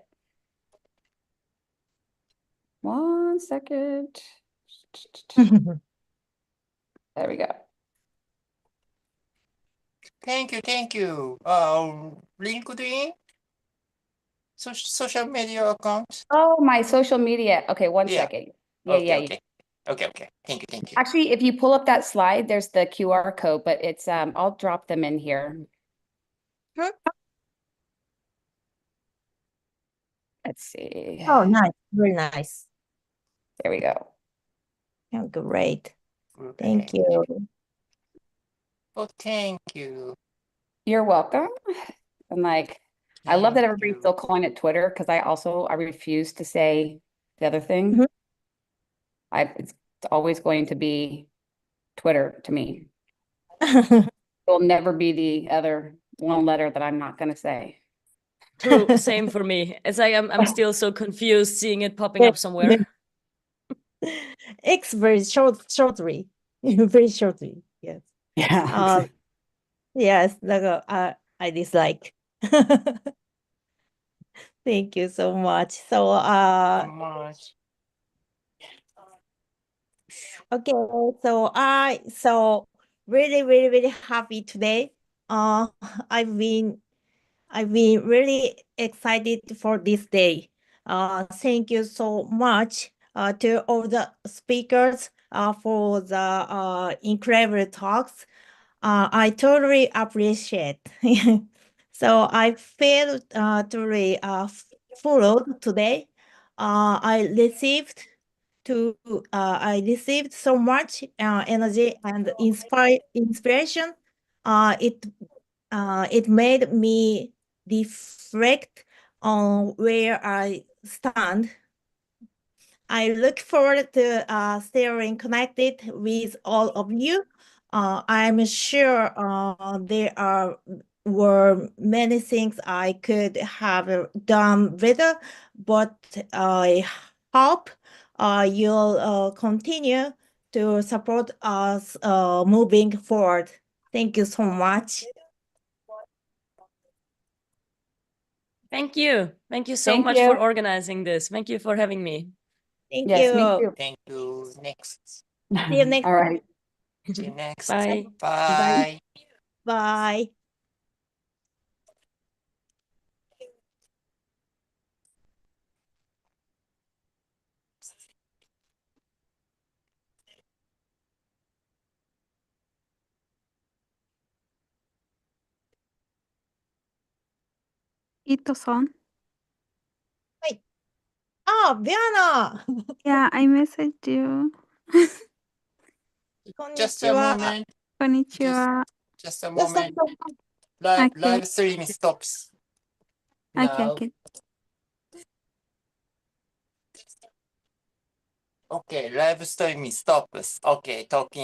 1 second. There we go. Thank you, thank you. LinkedIn, social media account. Oh, my social media. Okay, one Yeah. second. Yeah, Okay, yeah. okay. Okay, okay. Thank you, thank you. Actually, if you pull up that slide, there's the QR code, but it's I'll drop them in here. Hmm? Let's see. Oh, nice. Very nice. There we go. Oh, great. Great. Thank you. Oh, thank you. You're welcome. And like, I love that Thank everybody's you. still calling it Twitter because I refuse to say the other thing. Mhm. It's always going to be Twitter to me. It will never be the other one letter that I'm not going to say. True, same for me. As I'm still so confused seeing it popping up somewhere. X very shortly. Very shortly. Yes. Yeah. Yes, I dislike. Thank you so much. So So much. okay, so really happy today. Uh I've been really excited for this day. Thank you so much to all the speakers for the incredible talks. I totally appreciate. So I feel totally full today. I received so much energy and inspiration. It it made me reflect on where I stand. I look forward to staying connected with all of you. I'm sure were many things I could have done better, but I hope you'll continue to support us moving forward. Thank you so much. Thank you. Thank you so Thank much you. for organizing this. Thank you for having me. Thank Yes, you. me too. Thank you. Next. See you next All right. See you next. Bye. Bye. Bye. 伊藤さん Ah, Biana! Yeah, I messaged you. Just a moment. こんにちは。 Just a Just a moment. moment. Live Okay. stream stops. Okay, Now. okay. Okay, live stream stops. Okay, talking.